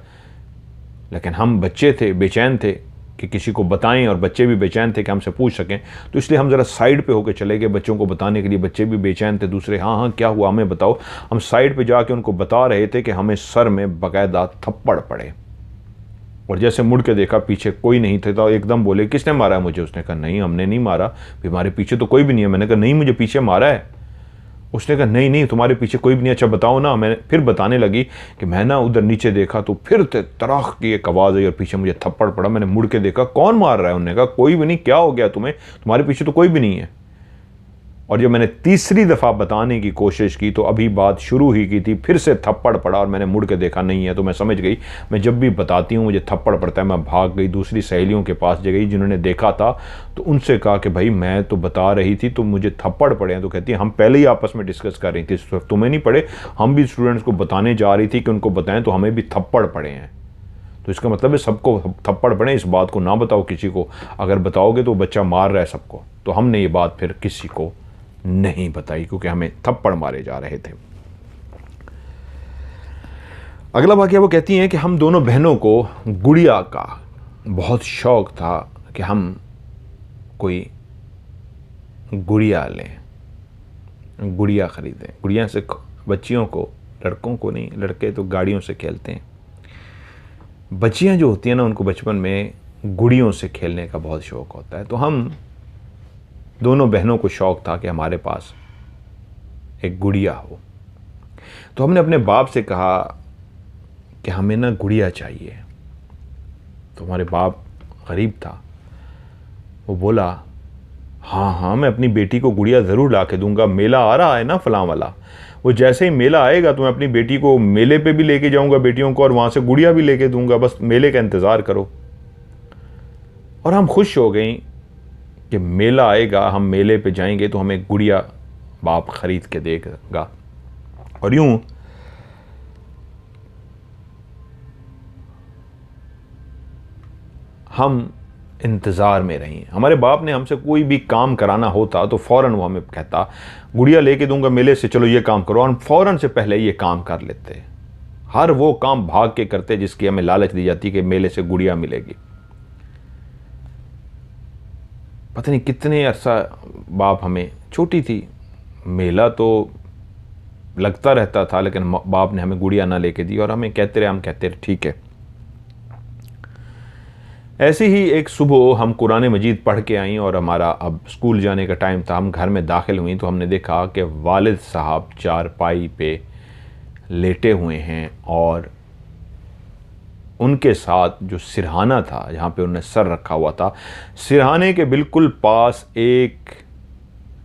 लेकिन हम बच्चे थे, बेचैन थे कि किसी को बताएं, और बच्चे भी बेचैन थे कि हमसे पूछ सकें, तो इसलिए हम ज़रा साइड पे होकर चले गए बच्चों को बताने के लिए। बच्चे भी बेचैन थे, दूसरे हाँ क्या हुआ हमें बताओ। हम साइड पे जाके उनको बता रहे थे कि हमें सर में बाकायदा थप्पड़ पड़े। और जैसे मुड़ के देखा पीछे कोई नहीं था, तो एकदम बोले किसने मारा है मुझे। उसने कहा नहीं हमने नहीं मारा, हमारे पीछे तो कोई भी नहीं है। मैंने कहा नहीं मुझे पीछे मारा है। उसने कहा नहीं तुम्हारे पीछे कोई भी नहीं। अच्छा बताओ ना। मैंने फिर बताने लगी कि मैं ना उधर नीचे देखा तो फिर तराख की एक आवाज़ आई और पीछे मुझे थप्पड़ पड़ा। मैंने मुड़ के देखा कौन मार रहा है। उन्होंने कहा कोई भी नहीं, क्या हो गया तुम्हें, तुम्हारे पीछे तो कोई भी नहीं है। और जब मैंने तीसरी दफ़ा बताने की कोशिश की तो अभी बात शुरू ही की थी, फिर से थप्पड़ पड़ा और मैंने मुड़ के देखा नहीं है। तो मैं समझ गई, मैं जब भी बताती हूँ मुझे थप्पड़ पड़ता है। मैं भाग गई, दूसरी सहेलियों के पास गई जिन्होंने देखा था, तो उनसे कहा कि भाई मैं तो बता रही थी तो मुझे थप्पड़ पड़े हैं। तो कहती है हम पहले ही आपस में डिस्कस कर रही थी, तुम्हें नहीं पड़े, हम भी स्टूडेंट्स को बताने जा रही थी कि उनको बताएं तो हमें भी थप्पड़ पड़े हैं। तो इसका मतलब है सबको थप्पड़ पड़े, इस बात को ना बताओ किसी को, अगर बताओगे तो बच्चा मार रहा है सबको। तो हमने ये बात फिर किसी को नहीं बताई क्योंकि हमें थप्पड़ मारे जा रहे थे। अगला वाकया वो कहती हैं कि हम दोनों बहनों को गुड़िया का बहुत शौक था कि हम कोई गुड़िया लें, गुड़िया खरीदें। गुड़िया से बच्चियों को, लड़कों को नहीं, लड़के तो गाड़ियों से खेलते हैं, बच्चियां जो होती हैं ना उनको बचपन में गुड़ियों से खेलने का बहुत शौक होता है। तो हम दोनों बहनों को शौक था कि हमारे पास एक गुड़िया हो। तो हमने अपने बाप से कहा कि हमें ना गुड़िया चाहिए। तो हमारे बाप गरीब था, वो बोला हाँ हाँ मैं अपनी बेटी को गुड़िया ज़रूर ला के दूंगा, मेला आ रहा है ना फलां वाला, वो जैसे ही मेला आएगा तो मैं अपनी बेटी को मेले पे भी लेके जाऊंगा बेटियों को, और वहाँ से गुड़िया भी लेके दूंगा, बस मेले का इंतज़ार करो। और हम खुश हो गई कि मेला आएगा, हम मेले पे जाएंगे तो हमें गुड़िया बाप ख़रीद के देगा। और यूँ हम इंतज़ार में रही। हमारे बाप ने हमसे कोई भी काम कराना होता तो फ़ौरन वो हमें कहता गुड़िया लेके दूंगा मेले से, चलो ये काम करो, और हम फ़ौरन से पहले ये काम कर लेते। हर वो काम भाग के करते जिसकी हमें लालच दी जाती कि मेले से गुड़िया मिलेगी। पता नहीं कितने अरसा बाप हमें, छोटी थी, मेला तो लगता रहता था, लेकिन बाप ने हमें गुड़िया ना लेके दी और हमें कहते रहे, हम कहते रहे ठीक है। ऐसी ही एक सुबह हम कुरान मजीद पढ़ के आई और हमारा अब स्कूल जाने का टाइम था। हम घर में दाखिल हुई तो हमने देखा कि वालिद साहब चारपाई पे लेटे हुए हैं और उनके साथ जो सिरहाना था जहाँ पे उन्होंने सर रखा हुआ था, सिरहाने के बिल्कुल पास एक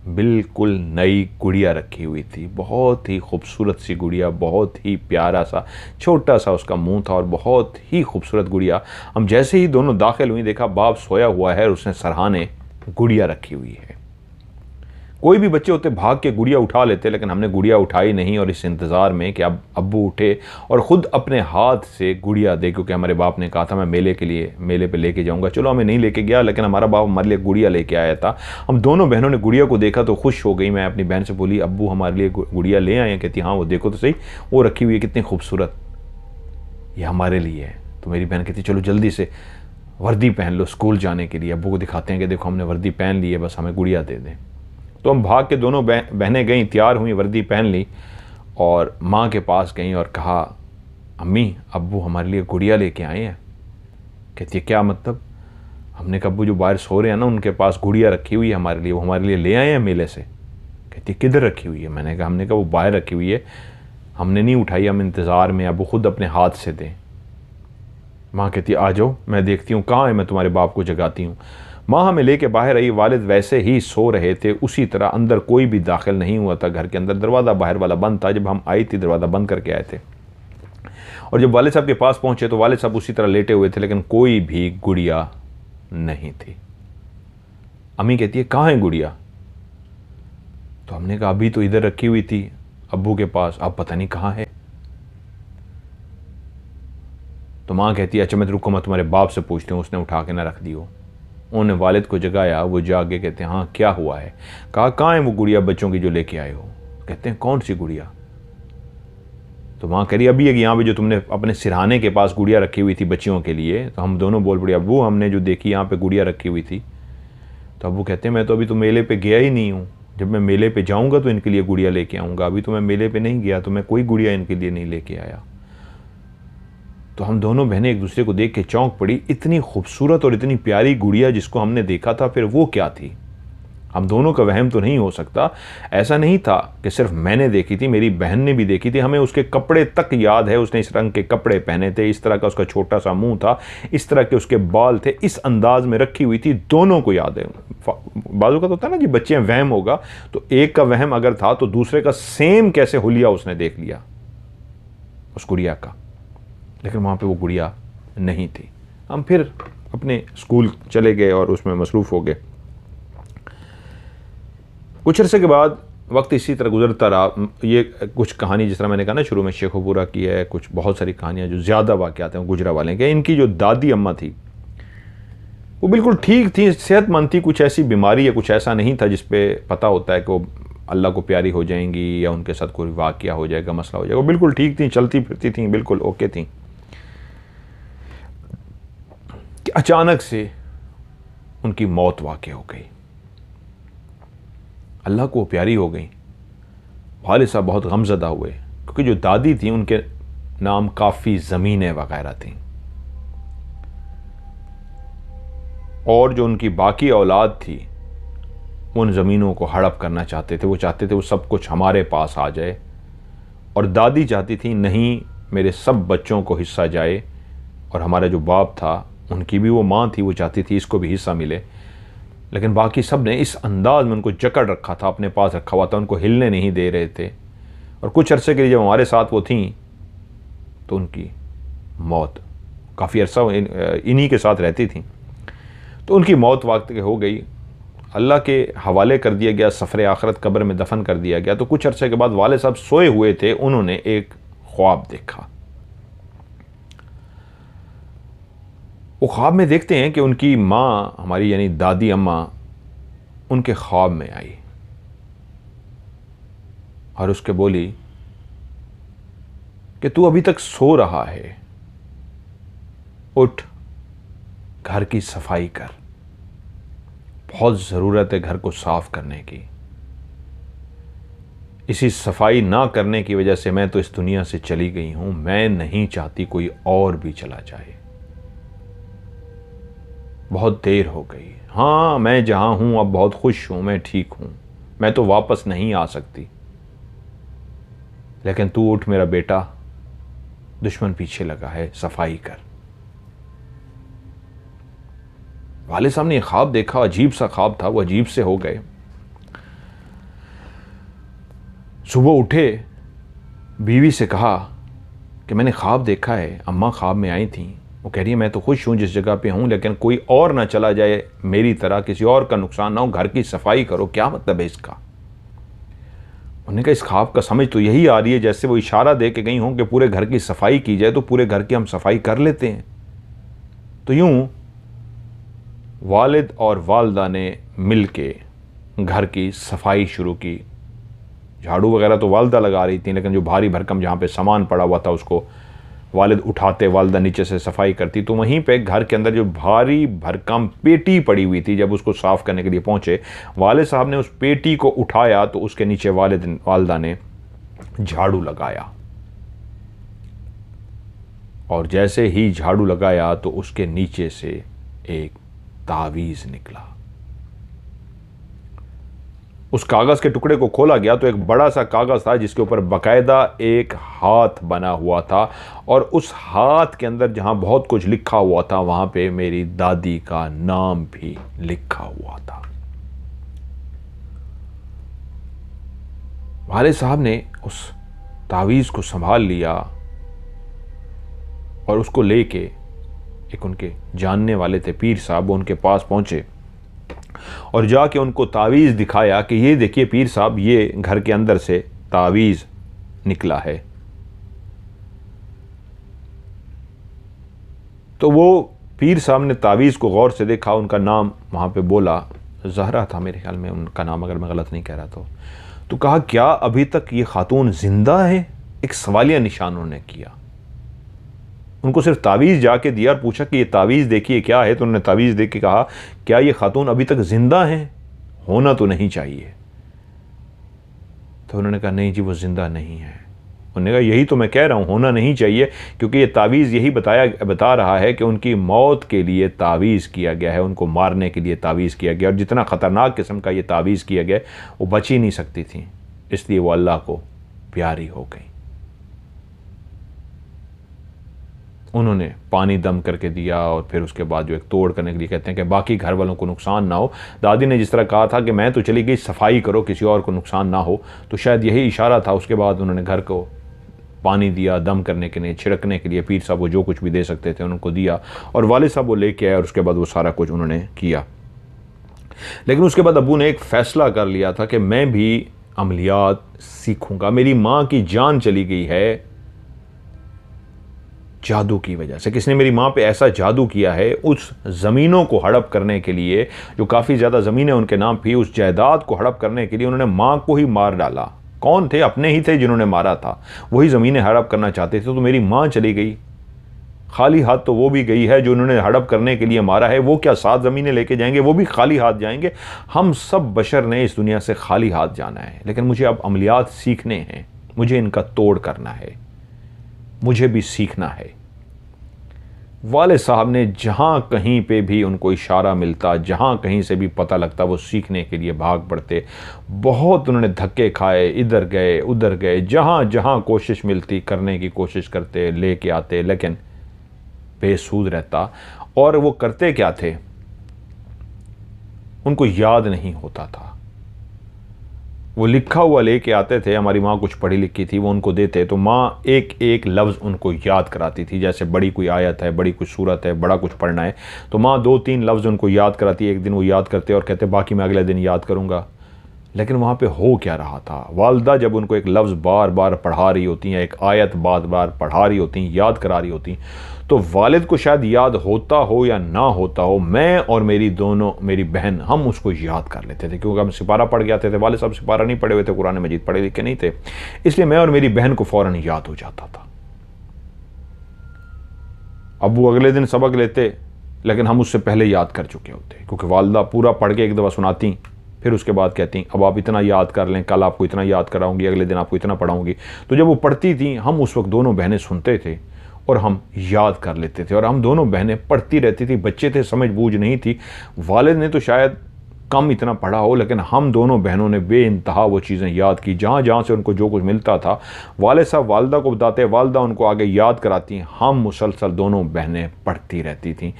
बिल्कुल नई गुड़िया रखी हुई थी। बहुत ही खूबसूरत सी गुड़िया, बहुत ही प्यारा सा छोटा सा उसका मुंह था और बहुत ही खूबसूरत गुड़िया। हम जैसे ही दोनों दाखिल हुई देखा बाप सोया हुआ है और उसने सरहाने गुड़िया रखी हुई है। कोई भी बच्चे होते भाग के गुड़िया उठा लेते, लेकिन हमने गुड़िया उठाई नहीं और इस इंतज़ार में कि अब अब्बू उठे और ख़ुद अपने हाथ से गुड़िया दे, क्योंकि हमारे बाप ने कहा था मैं मेले पे लेके जाऊंगा। चलो हमें नहीं लेके गया, लेकिन हमारा बाप हमारे लिए गुड़िया लेके आया था। हम दोनों बहनों ने गुड़िया को देखा तो खुश हो गई। मैं अपनी बहन से बोली अब्बू हमारे लिए गुड़िया ले आए हैं? कहती हाँ वो देखो तो सही, वो रखी हुई है कितनी खूबसूरत, ये हमारे लिए है। तो मेरी बहन कहती चलो जल्दी से वर्दी पहन लो स्कूल जाने के लिए। अब्बू को दिखाते हैं कि देखो हमने वर्दी पहन ली है, बस हमें गुड़िया दे दें। तो हम भाग के दोनों बहनें गईं, तैयार हुई, वर्दी पहन ली और माँ के पास गईं और कहा अम्मी अब्बू हमारे लिए गुड़िया लेके आए हैं। कहती है क्या मतलब? हमने कहा अब्बू जो बाहर सो रहे हैं ना उनके पास गुड़िया रखी हुई है हमारे लिए, वो हमारे लिए ले आए हैं मेले से। कहती है किधर रखी हुई है? हमने कहा वो बाहर रखी हुई है, हमने नहीं उठाई, हम इंतज़ार में, अब्बू खुद अपने हाथ से दें। माँ कहती है आ जाओ मैं देखती हूँ कहाँ है, मैं तुम्हारे बाप को जगाती हूँ। माँ हमें लेके बाहर आई, वालिद वैसे ही सो रहे थे उसी तरह, अंदर कोई भी दाखिल नहीं हुआ था घर के अंदर, दरवाज़ा बाहर वाला बंद था। जब हम आई थी दरवाज़ा बंद करके आए थे और जब वालिद साहब के पास पहुँचे तो वालिद साहब उसी तरह लेटे हुए थे, लेकिन कोई भी गुड़िया नहीं थी। अम्मी कहती है कहाँ है गुड़िया? तो हमने कहा अभी तो इधर रखी हुई थी अब्बू के पास, अब पता नहीं कहाँ है। तो माँ कहती है अच्छा मैं रुको, मैं तुम्हारे बाप से पूछती हूँ, उसने उठा के ना रख दी हो। उन्होंने वालिद को जगाया, वो जाके कहते हैं हाँ क्या हुआ है? कहा कहाँ है वो गुड़िया बच्चों की जो लेके आए हो? कहते हैं कौन सी गुड़िया? तो माँ कह रही अभी एक यहाँ पे जो तुमने अपने सिरहाने के पास गुड़िया रखी हुई थी बच्चियों के लिए। तो हम दोनों बोल पड़े अब्बू हमने जो देखी यहाँ पे गुड़िया रखी हुई थी। तो अब्बू कहते हैं मैं तो अभी तो मेले पे गया ही नहीं हूँ, जब मैं मेले पे जाऊँगा तो इनके लिए गुड़िया लेके आऊँगा, अभी तो मैं मेले पे नहीं गया तो मैं कोई गुड़िया इनके लिए नहीं लेके आया। तो हम दोनों बहनें एक दूसरे को देख के चौंक पड़ी, इतनी खूबसूरत और इतनी प्यारी गुड़िया जिसको हमने देखा था, फिर वो क्या थी? हम दोनों का वहम तो नहीं हो सकता। ऐसा नहीं था कि सिर्फ मैंने देखी थी, मेरी बहन ने भी देखी थी। हमें उसके कपड़े तक याद है, उसने इस रंग के कपड़े पहने थे, इस तरह का उसका छोटा सा मुंह था, इस तरह के उसके बाल थे, इस अंदाज में रखी हुई थी, दोनों को याद है। बाजू का तो होता है ना कि बच्चे वहम होगा, तो एक का वहम अगर था तो दूसरे का सेम कैसे हुलिया उसने देख लिया उस गुड़िया का। लेकिन वहाँ पे वो गुड़िया नहीं थी। हम फिर अपने स्कूल चले गए और उसमें मसरूफ़ हो गए। कुछ अरसे के बाद वक्त इसी तरह गुजरता रहा। ये कुछ कहानी जिस तरह मैंने कहा ना शुरू में शेखोपुरा की है, कुछ बहुत सारी कहानियाँ जो ज़्यादा वाक़यात हैं वो गुजरा वाले के। इनकी जो दादी अम्मा थी वो बिल्कुल ठीक थी, सेहतमंद थी, कुछ ऐसी बीमारी या कुछ ऐसा नहीं था जिस पे पता होता है कि वो अल्लाह को प्यारी हो जाएंगी या उनके साथ कोई वाक़या हो जाएगा, मसला हो जाएगा। वो बिल्कुल ठीक थी, चलती फिरती थी, बिल्कुल ओके थी। कि अचानक से उनकी मौत वाक़ हो गई। अल्लाह को प्यारी हो गई। वालिद साहब बहुत गमज़दा हुए क्योंकि जो दादी थी उनके नाम काफ़ी ज़मीनें वगैरह थीं, और जो उनकी बाकी औलाद थी उन ज़मीनों को हड़प करना चाहते थे। वो चाहते थे वो सब कुछ हमारे पास आ जाए, और दादी चाहती थी नहीं, मेरे सब बच्चों को हिस्सा जाए। और हमारा जो बाप था, उनकी भी वो माँ थी, वो चाहती थी इसको भी हिस्सा मिले। लेकिन बाकी सब ने इस अंदाज में उनको जकड़ रखा था, अपने पास रखा हुआ था, उनको हिलने नहीं दे रहे थे। और कुछ अरसे के लिए जब हमारे साथ वो थीं तो उनकी मौत, काफ़ी अरसा इन्हीं के साथ रहती थी, तो उनकी मौत वक्त हो गई। अल्लाह के हवाले कर दिया गया, सफ़र आखरत कब्र में दफन कर दिया गया। तो कुछ अरसे के बाद वाले साहब सोए हुए थे, उन्होंने एक ख्वाब देखा। वो ख्वाब में देखते हैं कि उनकी माँ, हमारी यानी दादी अम्मा, उनके ख्वाब में आई और उसके बोली कि तू अभी तक सो रहा है, उठ, घर की सफाई कर, बहुत ज़रूरत है घर को साफ करने की। इसी सफाई ना करने की वजह से मैं तो इस दुनिया से चली गई हूं। मैं नहीं चाहती कोई और भी चला जाए। बहुत देर हो गई। हाँ, मैं जहां हूं अब बहुत खुश हूं, मैं ठीक हूं, मैं तो वापस नहीं आ सकती। लेकिन तू उठ मेरा बेटा, दुश्मन पीछे लगा है, सफाई कर। वाले साहब ने ख्वाब देखा, अजीब सा ख्वाब था, वो अजीब से हो गए। सुबह उठे, बीवी से कहा कि मैंने ख्वाब देखा है, अम्मा ख्वाब में आई थी। वो कह रही है मैं तो खुश हूँ जिस जगह पे हूँ, लेकिन कोई और ना चला जाए मेरी तरह, किसी और का नुकसान ना हो, घर की सफाई करो। क्या मतलब है इसका? उन्होंने कहा इस ख्वाब का समझ तो यही आ रही है जैसे वो इशारा दे के गई हों कि पूरे घर की सफाई की जाए, तो पूरे घर की हम सफाई कर लेते हैं। तो यूँ वालिद और वालदा ने मिल के घर की सफाई शुरू की। झाड़ू वगैरह तो वालदा लगा रही थी, लेकिन जो भारी भरकम जहाँ पे सामान पड़ा हुआ था उसको वालिद उठाते, वालदा नीचे से सफाई करती। तो वहीं पे घर के अंदर जो भारी भरकम पेटी पड़ी हुई थी, जब उसको साफ़ करने के लिए पहुँचे, वालिद साहब ने उस पेटी को उठाया तो उसके नीचे वालदा ने झाड़ू लगाया, और जैसे ही झाड़ू लगाया तो उसके नीचे से एक तावीज़ निकला। उस कागज़ के टुकड़े को खोला गया तो एक बड़ा सा कागज़ था जिसके ऊपर बाकायदा एक हाथ बना हुआ था, और उस हाथ के अंदर जहाँ बहुत कुछ लिखा हुआ था वहाँ पे मेरी दादी का नाम भी लिखा हुआ था। वाले साहब ने उस तावीज़ को संभाल लिया और उसको लेके एक उनके जानने वाले थे पीर साहब, वो उनके पास पहुँचे और जाके उनको तावीज़ दिखाया कि ये देखिए पीर साहब, ये घर के अंदर से तावीज़ निकला है। तो वो पीर साहब ने तावीज़ को गौर से देखा, उनका नाम वहाँ पे बोला, ज़हरा था मेरे ख्याल में उनका नाम, अगर मैं गलत नहीं कह रहा तो कहा क्या अभी तक ये खातून जिंदा है? एक सवालिया निशान उन्होंने किया। उनको सिर्फ तावीज़ जाके दिया और पूछा कि ये तावीज़ देखिए क्या है, तो उन्होंने तावीज़ देख के कहा क्या ये खातून अभी तक जिंदा है? होना तो नहीं चाहिए। तो उन्होंने कहा नहीं जी, वो जिंदा नहीं है। उन्होंने कहा यही तो मैं कह रहा हूँ, होना नहीं चाहिए, क्योंकि ये तावीज़ यही बता रहा है कि उनकी मौत के लिए तावीज़ किया गया है, उनको मारने के लिए तावीज़ किया गया, और जितना ख़तरनाक किस्म का ये तावीज़ किया गया वो बच ही नहीं सकती थी, इसलिए वो अल्लाह को प्यारी हो गई। उन्होंने पानी दम करके दिया और फिर उसके बाद जो एक तोड़ करने के लिए कहते हैं कि बाकी घर वालों को नुकसान ना हो। दादी ने जिस तरह कहा था कि मैं तो चली गई, सफाई करो, किसी और को नुकसान ना हो, तो शायद यही इशारा था। उसके बाद उन्होंने घर को पानी दिया दम करने के लिए, छिड़कने के लिए, पीर साहब वो जो कुछ भी दे सकते थे उनको दिया, और वालिद साहब वो लेके आए और उसके बाद वो सारा कुछ उन्होंने किया। लेकिन उसके बाद अब्बू ने एक फ़ैसला कर लिया था कि मैं भी अमलियात सीखूंगा। मेरी माँ की जान चली गई है जादू की वजह से। किसने मेरी माँ पे ऐसा जादू किया है, उस ज़मीनों को हड़प करने के लिए, जो काफ़ी ज़्यादा ज़मीनें उनके नाम थी, उस जायदाद को हड़प करने के लिए उन्होंने माँ को ही मार डाला। कौन थे? अपने ही थे जिन्होंने मारा था, वही ज़मीनें हड़प करना चाहते थे। तो मेरी माँ चली गई खाली हाथ, तो वो भी गई है जो उन्होंने हड़प करने के लिए मारा है। वो क्या 7 ज़मीनें लेके जाएंगे? वो भी खाली हाथ जाएंगे। हम सब बशर ने इस दुनिया से खाली हाथ जाना है, लेकिन मुझे अब अमलियात सीखने हैं, मुझे इनका तोड़ करना है, मुझे भी सीखना है। वाले साहब ने जहाँ कहीं पे भी उनको इशारा मिलता, जहाँ कहीं से भी पता लगता, वो सीखने के लिए भाग पड़ते। बहुत उन्होंने धक्के खाए, इधर गए उधर गए, जहाँ जहाँ कोशिश मिलती करने की कोशिश करते, लेके आते, लेकिन बेसूद रहता। और वो करते क्या थे, उनको याद नहीं होता था। वो लिखा हुआ लेके आते थे, हमारी माँ कुछ पढ़ी लिखी थी, वो उनको देते, तो माँ एक एक लफ्ज़ उनको याद कराती थी। जैसे बड़ी कोई आयत है, बड़ी कुछ सूरत है, बड़ा कुछ पढ़ना है, तो माँ 2-3 लफ्ज़ उनको याद कराती। एक दिन वो याद करते और कहते बाकी मैं अगले दिन याद करूँगा। लेकिन वहाँ पे हो क्या रहा था, वालदा जब उनको एक लफ्ज़ बार बार पढ़ा रही होती हैं, एक आयत बार बार पढ़ा रही होती हैं, याद करा रही होती, तो वालिद को शायद याद होता हो या ना होता हो, मैं और मेरी बहन हम उसको याद कर लेते थे, क्योंकि हम सिपारा पढ़ के आते थे। वालिद साहब सिपारा नहीं पढ़े हुए थे, कुरान मजीद पढ़े लिखे नहीं थे, इसलिए मैं और मेरी बहन को फ़ौरन याद हो जाता था। अब वो अगले दिन सबक लेते, लेकिन हम उससे पहले याद कर चुके होते, क्योंकि वालदा पूरा पढ़ के एक दफ़ा सुनाती, फिर उसके बाद कहती अब आप इतना याद कर लें, कल आपको इतना याद कराऊंगी, अगले दिन आपको इतना पढ़ाऊंगी। तो जब वो पढ़ती थी, हम उस वक्त दोनों बहनें सुनते थे और हम याद कर लेते थे, और हम दोनों बहनें पढ़ती रहती थी। बच्चे थे, समझ बूझ नहीं थी। वालिद ने तो शायद कम इतना पढ़ा हो, लेकिन हम दोनों बहनों ने बेइंतहा वो चीज़ें याद की। जहाँ जहाँ से उनको जो कुछ मिलता था, वालिद साहब वालदा को बताते, वालदा उनको आगे याद कराती, हम मुसलसल दोनों बहनें पढ़ती रहती थीं।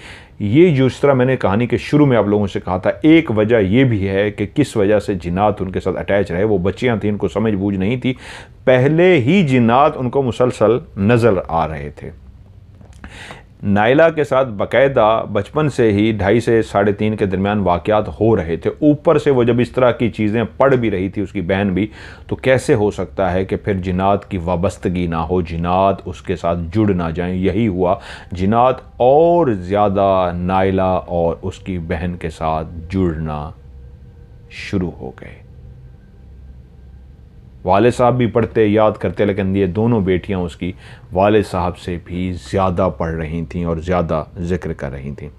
ये जिस तरह मैंने कहानी के शुरू में आप लोगों से कहा था, एक वजह यह भी है कि किस वजह से जिन्नात उनके साथ अटैच रहे। वो बच्चियाँ थीं, उनको समझ बूझ नहीं थी, पहले ही जिन्नात उनको मुसलसल नज़र आ रहे थे। नाइला के साथ बाकायदा बचपन से ही 2.5 से 3.5 के दरमियान वाक़यात हो रहे थे। ऊपर से वो जब इस तरह की चीज़ें पढ़ भी रही थी, उसकी बहन भी, तो कैसे हो सकता है कि फिर जिन्नात की वाबस्तगी ना हो, जिन्नात उसके साथ जुड़ ना जाएं। यही हुआ, जिन्नात और ज़्यादा नाइला और उसकी बहन के साथ जुड़ना शुरू हो गए। वालिद साहब भी पढ़ते, याद करते, लेकिन ये दोनों बेटियां उसकी वालिद साहब से भी ज़्यादा पढ़ रही थीं और ज़्यादा जिक्र कर रही थीं।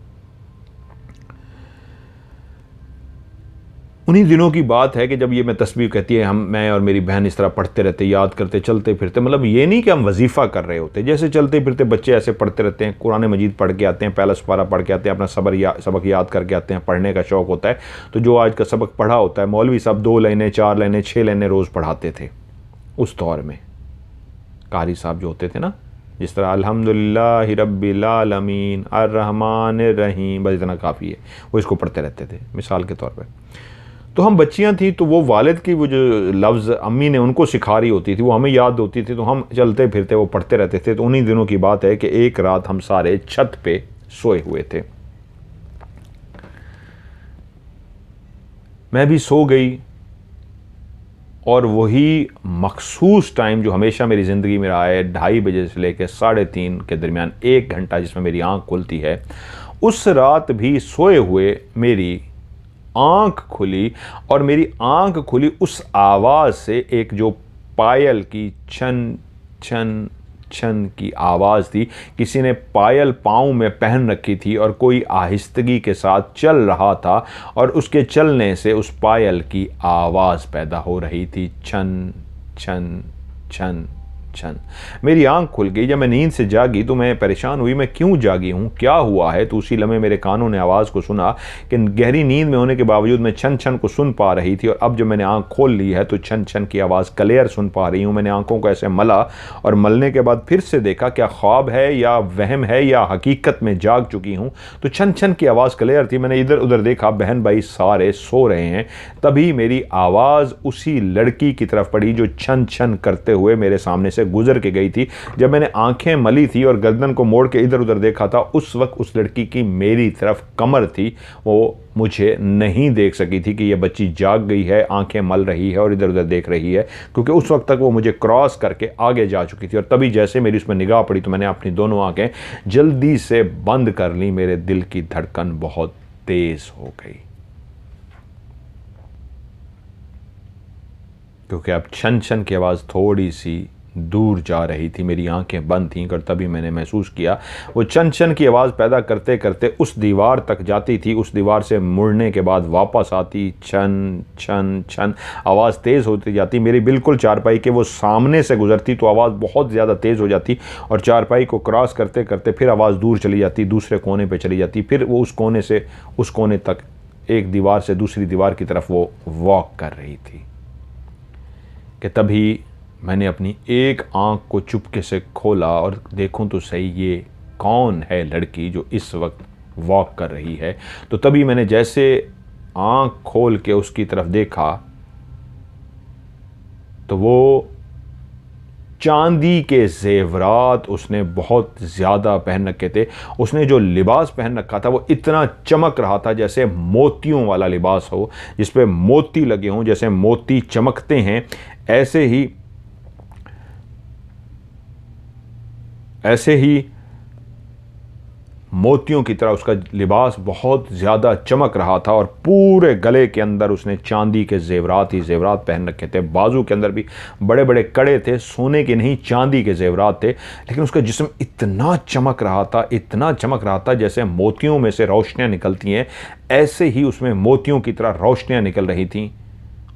उन्हीं दिनों की बात है कि जब ये मैं तस्बीह कहती है, मैं और मेरी बहन इस तरह पढ़ते रहते, याद करते, चलते फिरते। मतलब ये नहीं कि हम वजीफ़ा कर रहे होते, जैसे चलते फिरते बच्चे ऐसे पढ़ते रहते हैं, कुरान मजीद पढ़ के आते हैं, पहला सुपारा पढ़ के आते हैं, अपना सबक याद करके आते हैं। पढ़ने का शौक़ होता है, तो जो आज का सबक पढ़ा होता है, मौलवी साहब 2 लाइनें 4 लाइनें 6 लाइनें रोज़ पढ़ाते थे उस दौर में। कारी साहब जो होते थे ना, जिस तरह अल्हम्दुलिल्लाहि रब्बिल आलमीन अर्रहमानिर रहीम, बस इतना काफ़ी है, वो इसको पढ़ते रहते थे मिसाल के तौर पर। तो हम बच्चियां थी, तो वो वालिद की वो जो लफ्ज़ अम्मी ने उनको सिखा रही होती थी, वो हमें याद होती थी, तो हम चलते फिरते वो पढ़ते रहते थे। तो उन्हीं दिनों की बात है कि एक रात हम सारे छत पे सोए हुए थे, मैं भी सो गई, और वही मखसूस टाइम जो हमेशा मेरी ज़िंदगी में रहा है, 2:30 बजे से लेकर 3:30 के दरमियान 1 घंटा जिसमें मेरी आँख खुलती है, उस रात भी सोए हुए मेरी आँख खुली, और मेरी आँख खुली उस आवाज़ से, एक जो पायल की छन छन छन की आवाज़ थी। किसी ने पायल पाँव में पहन रखी थी और कोई आहिस्तगी के साथ चल रहा था, और उसके चलने से उस पायल की आवाज़ पैदा हो रही थी, छन छन छन छन। मेरी आंख खुल गई। जब मैं नींद से जागी तो मैं परेशान हुई, मैं क्यों जागी हूँ, क्या हुआ है। तो उसी लम्हे मेरे कानों ने आवाज़ को सुना कि गहरी नींद में होने के बावजूद मैं छन छन को सुन पा रही थी, और अब जब मैंने आंख खोल ली है तो छन छन की आवाज़ क्लियर सुन पा रही हूँ। मैंने आंखों को ऐसे मला और मलने के बाद फिर से देखा, क्या ख्वाब है या वहम है या हकीकत में जाग चुकी हूँ। तो छन छन की आवाज़ क्लियर थी। मैंने इधर उधर देखा, बहन भाई सारे सो रहे हैं। तभी मेरी आवाज़ उसी लड़की की तरफ पड़ी जो छन छन करते हुए मेरे सामने से गुजर के गई थी। जब मैंने आंखें मली थी और गर्दन को मोड़ के इधर उधर देखा था, उस वक्त उस लड़की की मेरी तरफ कमर थी। वो मुझे नहीं देख सकी थी कि ये बच्ची जाग गई है, आंखें मल रही है और इधर उधर देख रही है, क्योंकि उस वक्त तक वो मुझे क्रॉस करके आगे जा चुकी थी। और तभी जैसे मेरी उसमें निगाह पड़ी तो मैंने अपनी दोनों आंखें जल्दी से बंद कर ली। मेरे दिल की धड़कन बहुत तेज हो गई, क्योंकि अब छन छन की आवाज़ थोड़ी सी दूर जा रही थी। मेरी आंखें बंद थीं और तभी मैंने महसूस किया वो छन छन की आवाज़ पैदा करते करते उस दीवार तक जाती थी, उस दीवार से मुड़ने के बाद वापस आती। छन छन छन आवाज़ तेज़ होती जाती। मेरी बिल्कुल चारपाई के वो सामने से गुजरती तो आवाज़ बहुत ज़्यादा तेज़ हो जाती, और चारपाई को क्रॉस करते करते फिर आवाज़ दूर चली जाती, दूसरे कोने पर चली जाती। फिर वो उस कोने से उस कोने तक, एक दीवार से दूसरी दीवार की तरफ वो वॉक कर रही थी कि तभी मैंने अपनी एक आंख को चुपके से खोला और देखूं तो सही ये कौन है लड़की जो इस वक्त वॉक कर रही है। तो तभी मैंने जैसे आंख खोल के उसकी तरफ देखा तो वो चांदी के जेवरात उसने बहुत ज़्यादा पहन रखे थे। उसने जो लिबास पहन रखा था वो इतना चमक रहा था जैसे मोतियों वाला लिबास हो, जिस पे मोती लगे हों, जैसे मोती चमकते हैं ऐसे ही मोतियों की तरह उसका लिबास बहुत ज़्यादा चमक रहा था। और पूरे गले के अंदर उसने चांदी के जेवरात ही जेवरात पहन रखे थे। बाजू के अंदर भी बड़े बड़े कड़े थे, सोने के नहीं चांदी के जेवरात थे। लेकिन उसका जिस्म इतना चमक रहा था, इतना चमक रहा था जैसे मोतियों में से रोशनियाँ निकलती हैं, ऐसे ही उसमें मोतियों की तरह रोशनियाँ निकल रही थीं।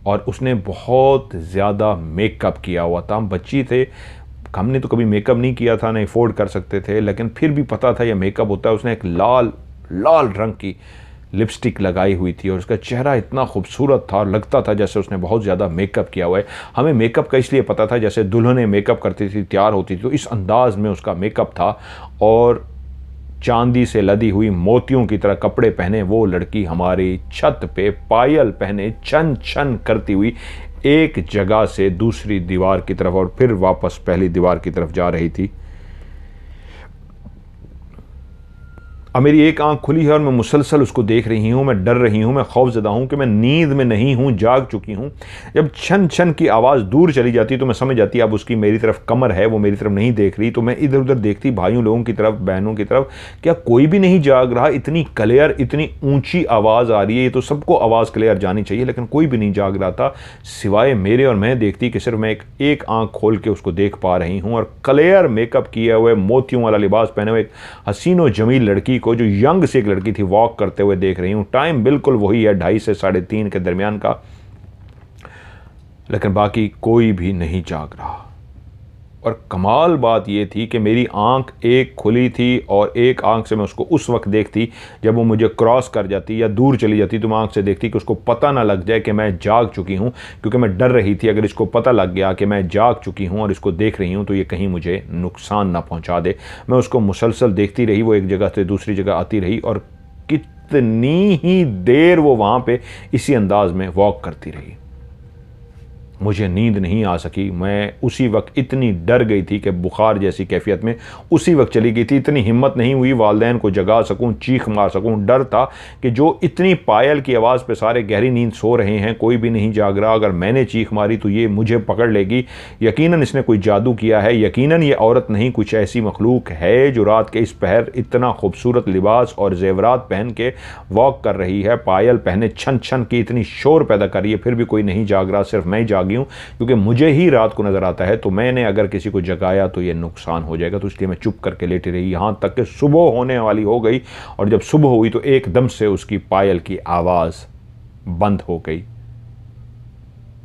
और उसने बहुत ज़्यादा मेकअप किया हुआ था। हम बच्ची थे, हमने तो कभी मेकअप नहीं किया था, नहीं अफोर्ड कर सकते थे, लेकिन फिर भी पता था यह मेकअप होता है। उसने एक लाल लाल रंग की लिपस्टिक लगाई हुई थी और उसका चेहरा इतना खूबसूरत था और लगता था जैसे उसने बहुत ज़्यादा मेकअप किया हुआ है। हमें मेकअप का इसलिए पता था जैसे दुल्हनें मेकअप करती थी, तैयार होती थी, तो इस अंदाज में उसका मेकअप था। और चांदी से लदी हुई मोतियों की तरह कपड़े पहने वो लड़की हमारी छत पे पायल पहने छन छन करती हुई एक जगह से दूसरी दीवार की तरफ और फिर वापस पहली दीवार की तरफ जा रही थी। अब मेरी एक आंख खुली है और मैं मुसलसल उसको देख रही हूँ। मैं डर रही हूँ, मैं खौफजदा हूँ कि मैं नींद में नहीं हूँ, जाग चुकी हूँ। जब छन छन की आवाज़ दूर चली जाती तो मैं समझ जाती अब उसकी मेरी तरफ कमर है, वो मेरी तरफ नहीं देख रही। तो मैं इधर उधर देखती, भाइयों लोगों की तरफ, बहनों की तरफ, क्या कोई भी नहीं जाग रहा। इतनी क्लियर, इतनी ऊँची आवाज़ आ रही है, ये तो सबको आवाज़ क्लियर जानी चाहिए, लेकिन कोई भी नहीं जाग रहा था सिवाय मेरे। और मैं देखती कि सिर्फ मैं एक आँख खोल के उसको देख पा रही हूँ और क्लियर मेकअप किए हुए, मोतियों वाला लिबास पहने हुए एक हसीनो जमील लड़की को, जो यंग से एक लड़की थी, वॉक करते हुए देख रही हूं। टाइम बिल्कुल वही है, 2:30 से 3:30 के दरमियान का, लेकिन बाकी कोई भी नहीं जाग रहा। और कमाल बात यह थी कि मेरी आंख एक खुली थी और एक आंख से मैं उसको उस वक्त देखती जब वो मुझे क्रॉस कर जाती या दूर चली जाती, तो मैं आंख से देखती कि उसको पता ना लग जाए कि मैं जाग चुकी हूं, क्योंकि मैं डर रही थी अगर इसको पता लग गया कि मैं जाग चुकी हूं और इसको देख रही हूं तो ये कहीं मुझे नुकसान ना पहुंचा दे। मैं उसको मुसलसल देखती रही, वो एक जगह से दूसरी जगह आती रही और कितनी ही देर वो वहां पे इसी अंदाज में वॉक करती रही। मुझे नींद नहीं आ सकी। मैं उसी वक्त इतनी डर गई थी कि बुखार जैसी कैफियत में उसी वक्त चली गई थी। इतनी हिम्मत नहीं हुई वालिदैन को जगा सकूं, चीख मार सकूं। डर था कि जो इतनी पायल की आवाज़ पे सारे गहरी नींद सो रहे हैं, कोई भी नहीं जाग रहा, अगर मैंने चीख मारी तो ये मुझे पकड़ लेगी। यकीनन इसने कोई जादू किया है, यकीनन ये औरत नहीं कुछ ऐसी मखलूक है जो रात के इस पहर इतना खूबसूरत लिबास और जेवरात पहन के वॉक कर रही है, पायल पहने छन छन की इतनी शोर पैदा कर रही है, फिर भी कोई नहीं जाग रहा, सिर्फ मैं जाग हूं, क्योंकि मुझे ही रात को नजर आता है। तो मैंने अगर किसी को जगाया तो ये नुकसान हो जाएगा, तो इसलिए मैं चुप करके लेटी रही यहां तक कि सुबह होने वाली हो गई। और जब सुबह हुई तो एकदम से उसकी पायल की आवाज बंद हो गई।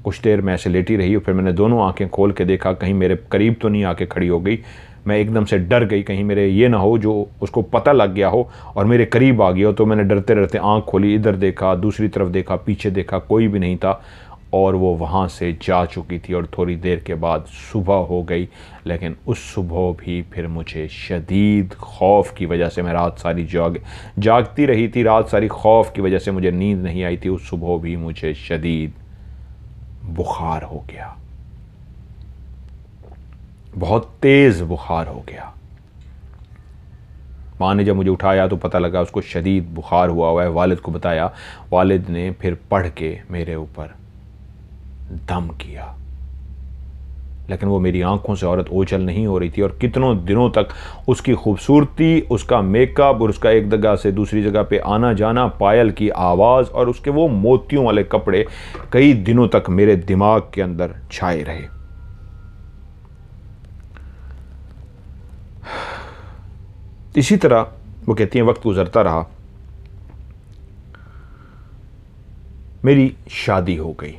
कुछ देर मैं ऐसे लेटी रही और फिर मैंने दोनों आंखें खोल के देखा, कहीं मेरे करीब तो नहीं आके खड़ी हो गई। मैं एकदम से डर गई, कहीं मेरे ये ना हो जो उसको पता लग गया हो और मेरे करीब आ गया हो। तो मैंने डरते डरते आंख खोली, इधर देखा, दूसरी तरफ देखा, पीछे देखा, कोई भी नहीं था और वो वहाँ से जा चुकी थी। और थोड़ी देर के बाद सुबह हो गई, लेकिन उस सुबह भी फिर मुझे शदीद खौफ की वजह से, मैं रात सारी जागती रही थी, रात सारी खौफ की वजह से मुझे नींद नहीं आई थी। उस सुबह भी मुझे शदीद बुखार हो गया, बहुत तेज़ बुखार हो गया। माँ ने जब मुझे उठाया तो पता लगा उसको शदीद बुखार हुआ है। वालिद को बताया, वालिद ने फिर पढ़ के मेरे ऊपर दम किया, लेकिन वो मेरी आंखों से औरत ओझल नहीं हो रही थी। और कितनों दिनों तक उसकी खूबसूरती, उसका मेकअप और उसका एक जगह से दूसरी जगह पे आना जाना, पायल की आवाज़ और उसके वो मोतियों वाले कपड़े कई दिनों तक मेरे दिमाग के अंदर छाए रहे। इसी तरह वो कहती हैं वक्त गुजरता रहा, मेरी शादी हो गई।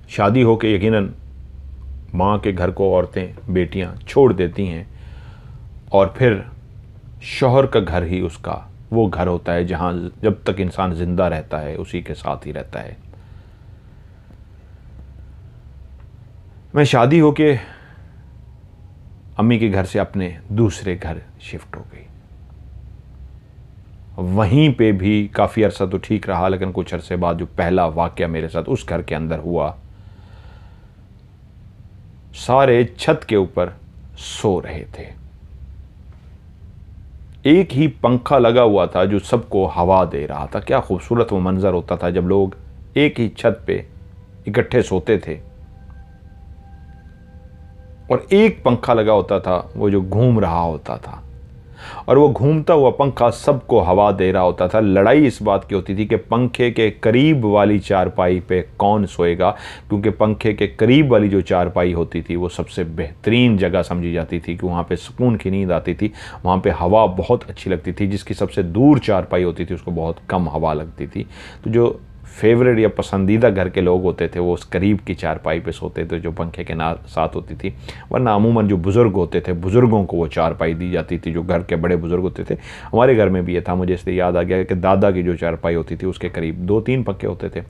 शादी हो के यकीनन माँ के घर को औरतें, बेटियां छोड़ देती हैं और फिर शौहर का घर ही उसका वो घर होता है जहाँ जब तक इंसान ज़िंदा रहता है उसी के साथ ही रहता है। मैं शादी हो के अम्मी के घर से अपने दूसरे घर शिफ्ट हो गई। वहीं पे भी काफ़ी अरसा तो ठीक रहा, लेकिन कुछ अरसे बाद जो पहला वाक़या मेरे साथ उस घर के अंदर हुआ, सारे छत के ऊपर सो रहे थे। एक ही पंखा लगा हुआ था जो सबको हवा दे रहा था। क्या खूबसूरत वो मंजर होता था जब लोग एक ही छत पे इकट्ठे सोते थे और एक पंखा लगा होता था वो जो घूम रहा होता था और वो घूमता हुआ पंखा सबको हवा दे रहा होता था। लड़ाई इस बात की होती थी कि पंखे के करीब वाली चारपाई पे कौन सोएगा, क्योंकि पंखे के करीब वाली जो चारपाई होती थी वो सबसे बेहतरीन जगह समझी जाती थी कि वहाँ पे सुकून की नींद आती थी, वहाँ पे हवा बहुत अच्छी लगती थी। जिसकी सबसे दूर चारपाई होती थी उसको बहुत कम हवा लगती थी। तो जो फेवरेट या पसंदीदा घर के लोग होते थे वो उस करीब की चारपाई पे सोते थे जो पंखे के साथ होती थी। वरना अमूमन जो बुज़ुर्ग होते थे, बुज़ुर्गों को वो चारपाई दी जाती थी, जो घर के बड़े बुज़ुर्ग होते थे। हमारे घर में भी ये था, मुझे इसलिए याद आ गया कि दादा की जो चारपाई होती थी उसके करीब 2-3 पंखे होते थे।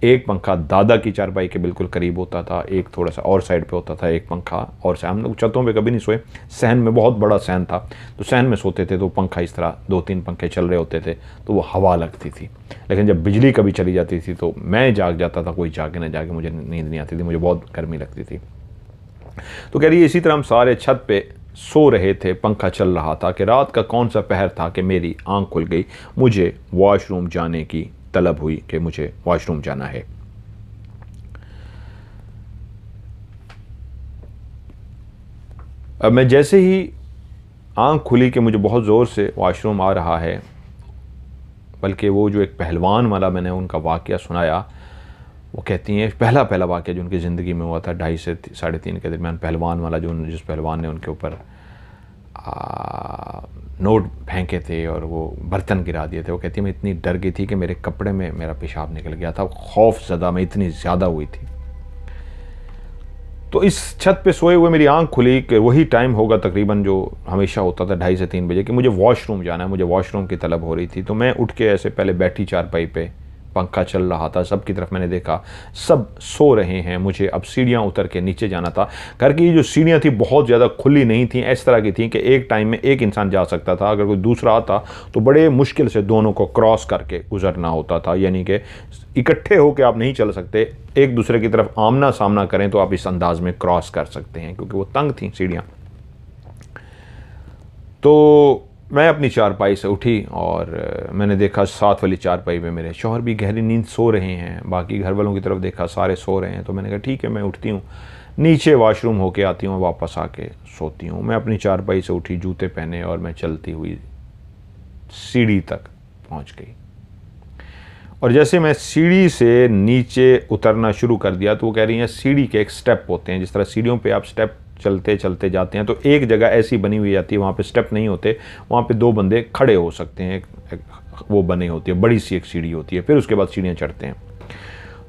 एक पंखा दादा की चारपाई के बिल्कुल करीब होता था, एक थोड़ा सा और साइड पर होता था एक पंखा। और हम लोग छतों पर कभी नहीं सोए, सहन में, बहुत बड़ा सहन था तो सहन में सोते थे, तो पंखा इस तरह 2-3 पंखे चल रहे होते थे तो वो हवा लगती थी। लेकिन जब बिजली कभी चली जाती थी तो मैं जाग जाता था, कोई जागे ना जागे, मुझे नींद नहीं आती थी, मुझे बहुत गर्मी लगती थी। तो कह रही है इसी तरह हम सारे छत पे सो रहे थे, पंखा चल रहा था कि रात का कौन सा पहर था कि मेरी आंख खुल गई, मुझे वॉशरूम जाने की तलब हुई कि मुझे वॉशरूम जाना है। अब मैं जैसे ही आंख खुली कि मुझे बहुत ज़ोर से वॉशरूम आ रहा है, बल्कि वो जो एक पहलवान वाला मैंने उनका वाक़या सुनाया, वो कहती हैं पहला वाक़या जो उनकी ज़िंदगी में हुआ था 2.5 से 3.5 के दरमियान, पहलवान वाला जिस पहलवान ने उनके ऊपर नोट फेंके थे और वो बर्तन गिरा दिए थे। वो कहती है मैं इतनी डर गई थी कि मेरे कपड़े में मेरा पेशाब निकल गया था, खौफ ज़दा मैं इतनी ज़्यादा हुई थी। तो इस छत पे सोए हुए मेरी आंख खुली कि वही टाइम होगा तकरीबन जो हमेशा होता था 2:30 से 3 बजे कि मुझे वॉशरूम जाना है, मुझे वॉशरूम की तलब हो रही थी। तो मैं उठ के ऐसे पहले बैठी चारपाई पे, पंखा चल रहा था, सबकी तरफ मैंने देखा, सब सो रहे हैं। मुझे अब सीढ़ियाँ उतर के नीचे जाना था। घर की जो सीढ़ियाँ थी बहुत ज़्यादा खुली नहीं थी, इस तरह की थी कि एक टाइम में एक इंसान जा सकता था, अगर कोई दूसरा आता तो बड़े मुश्किल से दोनों को क्रॉस करके गुजरना होता था। यानी कि इकट्ठे होकर आप नहीं चल सकते, एक दूसरे की तरफ आमना सामना करें तो आप इस अंदाज में क्रॉस कर सकते हैं, क्योंकि वो तंग थी सीढ़ियाँ। तो मैं अपनी चारपाई से उठी और मैंने देखा साथ वाली चारपाई में मेरे शौहर भी गहरी नींद सो रहे हैं, बाकी घर वालों की तरफ देखा सारे सो रहे हैं। तो मैंने कहा ठीक है मैं उठती हूँ, नीचे वॉशरूम होके आती हूँ, वापस आके सोती हूँ। मैं अपनी चारपाई से उठी, जूते पहने और मैं चलती हुई सीढ़ी तक पहुँच गई। और जैसे मैं सीढ़ी से नीचे उतरना शुरू कर दिया तो वो कह रही हैं सीढ़ी के एक स्टेप होते हैं, जिस तरह सीढ़ियों पे आप स्टेप चलते चलते जाते हैं तो एक जगह ऐसी बनी हुई जाती है, वहाँ पे स्टेप नहीं होते, वहाँ पे 2 बंदे खड़े हो सकते हैं, वो बने होती है, बड़ी सी एक सीढ़ी होती है, फिर उसके बाद सीढ़ियाँ चढ़ते हैं।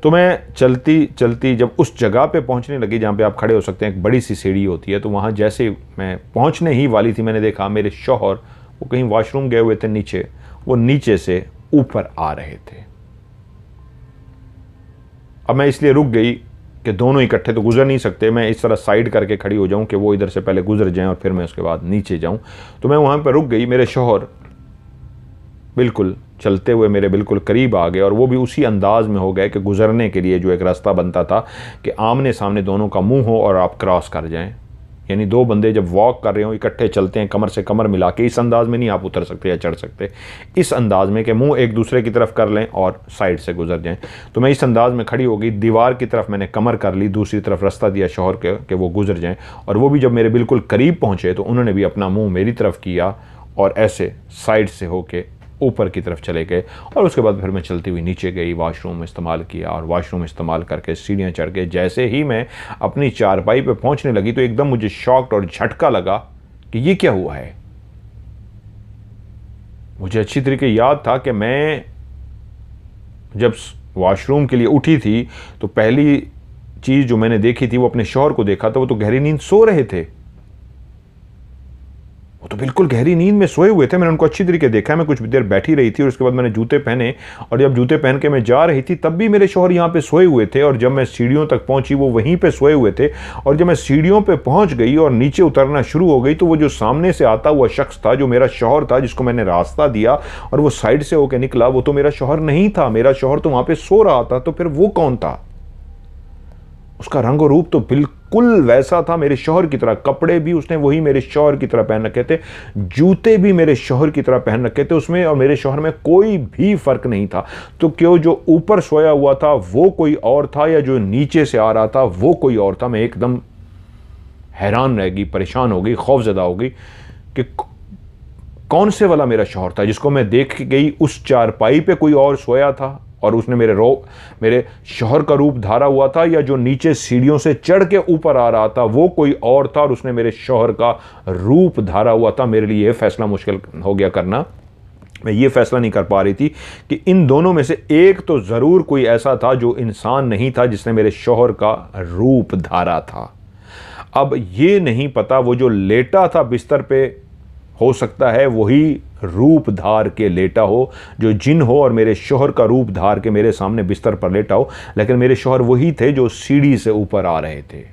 तो मैं चलती चलती जब उस जगह पे पहुंचने लगी जहाँ पे आप खड़े हो सकते हैं, एक बड़ी सी सीढ़ी होती है, तो वहाँ जैसे मैं पहुंचने ही वाली थी मैंने देखा मेरे शौहर वो कहीं वॉशरूम गए हुए थे नीचे, वो नीचे से ऊपर आ रहे थे। अब मैं इसलिए रुक गई कि दोनों इकट्ठे तो गुजर नहीं सकते, मैं इस तरह साइड करके खड़ी हो जाऊं कि वो इधर से पहले गुजर जाएं और फिर मैं उसके बाद नीचे जाऊं। तो मैं वहाँ पर रुक गई, मेरे शौहर बिल्कुल चलते हुए मेरे बिल्कुल करीब आ गए और वो भी उसी अंदाज में हो गए कि गुजरने के लिए जो एक रास्ता बनता था कि आमने सामने दोनों का मुंह हो और आप क्रॉस कर जाएं, यानी दो बंदे जब वॉक कर रहे हो इकट्ठे चलते हैं कमर से कमर मिला के, इस अंदाज में नहीं आप उतर सकते या चढ़ सकते, इस अंदाज में कि मुंह एक दूसरे की तरफ कर लें और साइड से गुजर जाएं। तो मैं इस अंदाज में खड़ी हो गई, दीवार की तरफ मैंने कमर कर ली, दूसरी तरफ रास्ता दिया शौहर के कि वो गुजर जाएं, और वो भी जब मेरे बिल्कुल करीब पहुंचे तो उन्होंने भी अपना मुंह मेरी तरफ किया और ऐसे साइड से होके ऊपर की तरफ चले गए। और उसके बाद फिर मैं चलती हुई नीचे गई, वॉशरूम इस्तेमाल किया और वॉशरूम इस्तेमाल करके सीढ़ियाँ चढ़ के जैसे ही मैं अपनी चारपाई पे पहुंचने लगी तो एकदम मुझे शॉक्ड और झटका लगा कि ये क्या हुआ है। मुझे अच्छी तरीके याद था कि मैं जब वॉशरूम के लिए उठी थी तो पहली चीज़ जो मैंने देखी थी वो अपने शौहर को देखा था, वो तो गहरी नींद सो रहे थे, वो तो बिल्कुल गहरी नींद में सोए हुए थे। मैंने उनको अच्छी तरीके देखा, मैं कुछ देर बैठी रही थी और उसके बाद मैंने जूते पहने, और जब जूते पहन के मैं जा रही थी तब भी मेरे शौहर यहाँ पे सोए हुए थे, और जब मैं सीढ़ियों तक पहुंची वो वहीं पे सोए हुए थे। और जब मैं सीढ़ियों पे पहुंच गई और नीचे उतरना शुरू हो गई तो वो जो सामने से आता हुआ शख्स था जो मेरा शौहर था, जिसको मैंने रास्ता दिया और वो साइड से होकर निकला, वो तो मेरा शौहर नहीं था, मेरा शौहर तो वहां पर सो रहा था। तो फिर वो कौन था? उसका रंग और रूप तो बिल्कुल वैसा था मेरे शौहर की तरह, कपड़े भी उसने वही मेरे शौहर की तरह पहन रखे थे, जूते भी मेरे शौहर की तरह पहन रखे थे उसमें, और मेरे शौहर में कोई भी फर्क नहीं था। तो क्यों जो ऊपर सोया हुआ था वो कोई और था या जो नीचे से आ रहा था वो कोई और था? मैं एकदम हैरान रह गई, परेशान हो गई, खौफजदा हो गई कि कौन से वाला मेरा शौहर था जिसको मैं देख के गई उस चारपाई पे कोई और सोया था और उसने मेरे शौहर का रूप धारा हुआ था, या जो नीचे सीढ़ियों से चढ़ के ऊपर आ रहा था वो कोई और था और उसने मेरे शौहर का रूप धारा हुआ था। मेरे लिए यह फैसला मुश्किल हो गया करना। मैं ये फैसला नहीं कर पा रही थी कि इन दोनों में से एक तो ज़रूर कोई ऐसा था जो इंसान नहीं था जिसने मेरे शौहर का रूप धारा था। अब ये नहीं पता वो जो लेटा था बिस्तर पे, हो सकता है वही रूप धार के लेटा हो, जो जिन हो और मेरे शौहर का रूप धार के मेरे सामने बिस्तर पर लेटा हो, लेकिन मेरे शौहर वही थे जो सीढ़ी से ऊपर आ रहे थे।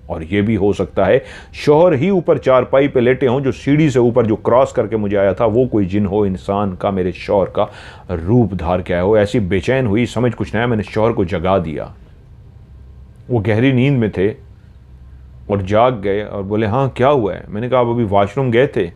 और यह भी हो सकता है शौहर ही ऊपर चारपाई पे लेटे हों, जो सीढ़ी से ऊपर जो क्रॉस करके मुझे आया था वो कोई जिन हो, इंसान का मेरे शौहर का रूप धार के आया हो। ऐसी बेचैन हुई, समझ कुछ नहीं आया, मैंने शौहर को जगा दिया। वो गहरी नींद में थे और जाग गए और बोले हाँ क्या हुआ है? मैंने कहा आप अभी वॉशरूम गए थे।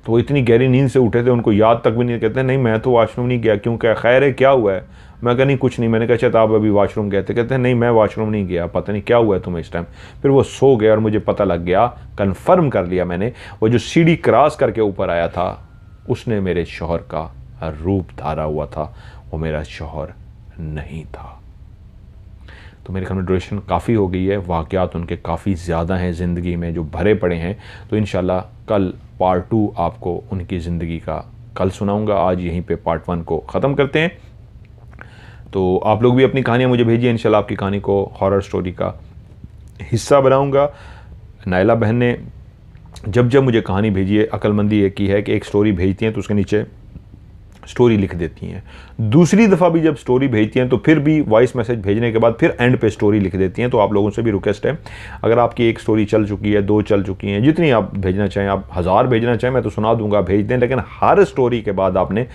तो वो इतनी गहरी नींद से उठे थे उनको याद तक भी नहीं। कहते नहीं मैं तो वॉशरूम नहीं गया। क्यों, क्या खैर है, क्या हुआ है? मैं कहा नहीं कुछ नहीं। मैंने कहा अच्छा आप अभी वॉशरूम गए थे? कहते हैं नहीं मैं वॉशरूम नहीं गया, पता नहीं क्या हुआ है तुम्हें इस टाइम। फिर वो सो गए और मुझे पता लग गया, कन्फर्म कर लिया मैंने, वो जो सीढ़ी क्रॉस करके ऊपर आया था उसने मेरे शौहर का रूप धारा हुआ था, वो मेरा शौहर नहीं था। तो मेरे ख्याल में ड्यूरेशन काफ़ी हो गई है, वाक़यात उनके काफ़ी ज़्यादा हैं ज़िंदगी में जो भरे पड़े हैं। तो इंशाल्लाह कल पार्ट 2 आपको उनकी ज़िंदगी का कल सुनाऊंगा। आज यहीं पे पार्ट 1 को ख़त्म करते हैं। तो आप लोग भी अपनी कहानियाँ मुझे भेजिए, इंशाल्लाह आपकी कहानी को हॉरर स्टोरी का हिस्सा बनाऊँगा। नायला बहन ने जब जब मुझे कहानी भेजी है, अक्लमंदी ये की है कि एक स्टोरी भेजती हैं तो उसके नीचे स्टोरी लिख देती हैं। दूसरी दफ़ा भी जब स्टोरी भेजती हैं तो फिर भी वॉइस मैसेज भेजने के बाद फिर एंड पे स्टोरी लिख देती हैं। तो आप लोगों से भी रिक्वेस्ट है, अगर आपकी एक स्टोरी चल चुकी है, 2 चल चुकी हैं, जितनी आप भेजना चाहें, आप 1000 भेजना चाहें मैं तो सुना दूंगा, भेज दें, लेकिन हर स्टोरी के बाद आपने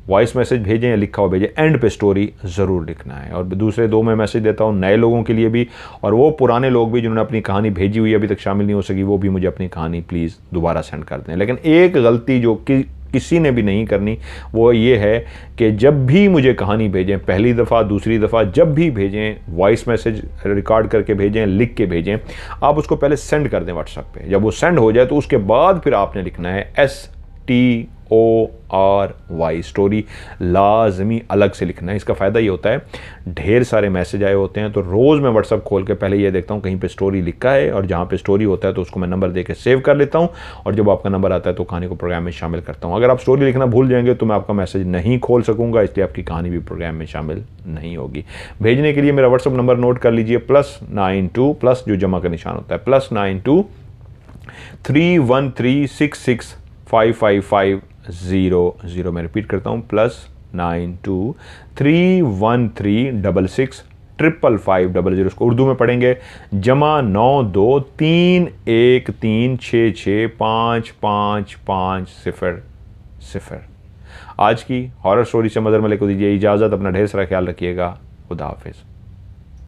वॉइस मैसेज भेजें या लिखा हुआ भेजें, एंड पे स्टोरी ज़रूर लिखना है। और दूसरे 2 मैं मैसेज देता हूँ नए लोगों के लिए भी, और वो पुराने लोग भी जिन्होंने अपनी कहानी भेजी हुई अभी तक शामिल नहीं हो सकी, वो भी मुझे अपनी कहानी प्लीज़ दोबारा सेंड कर दें। लेकिन एक गलती जो कि किसी ने भी नहीं करनी वो ये है कि जब भी मुझे कहानी भेजें, पहली दफ़ा दूसरी दफ़ा जब भी भेजें, वॉइस मैसेज रिकॉर्ड करके भेजें, लिख के भेजें, आप उसको पहले सेंड कर दें व्हाट्सएप पे। जब वो सेंड हो जाए तो उसके बाद फिर आपने लिखना है STORY स्टोरी लाजमी अलग से लिखना है। इसका फ़ायदा ये होता है, ढेर सारे मैसेज आए होते हैं तो रोज़ मैं व्हाट्सअप खोल के पहले ये देखता हूँ कहीं पे स्टोरी लिखा है, और जहाँ पे स्टोरी होता है तो उसको मैं नंबर दे के सेव कर लेता हूँ, और जब आपका नंबर आता है तो कहानी को प्रोग्राम में शामिल करता हूँ। अगर आप स्टोरी लिखना भूल जाएंगे तो मैं आपका मैसेज नहीं खोल सकूँगा, इसलिए आपकी कहानी भी प्रोग्राम में शामिल नहीं होगी। भेजने के लिए मेरा व्हाट्सअप नंबर नोट कर लीजिए, +92 प्लस जो जमा का निशान होता है, +92 313665550। मैं रिपीट करता हूँ, +92 313665550। इसको उर्दू में पढ़ेंगे, +923113655550। आज की हॉरर स्टोरी से मदर मलिक को दीजिए इजाज़त। अपना ढेर सारा ख्याल रखिएगा। खुदा हाफिज़।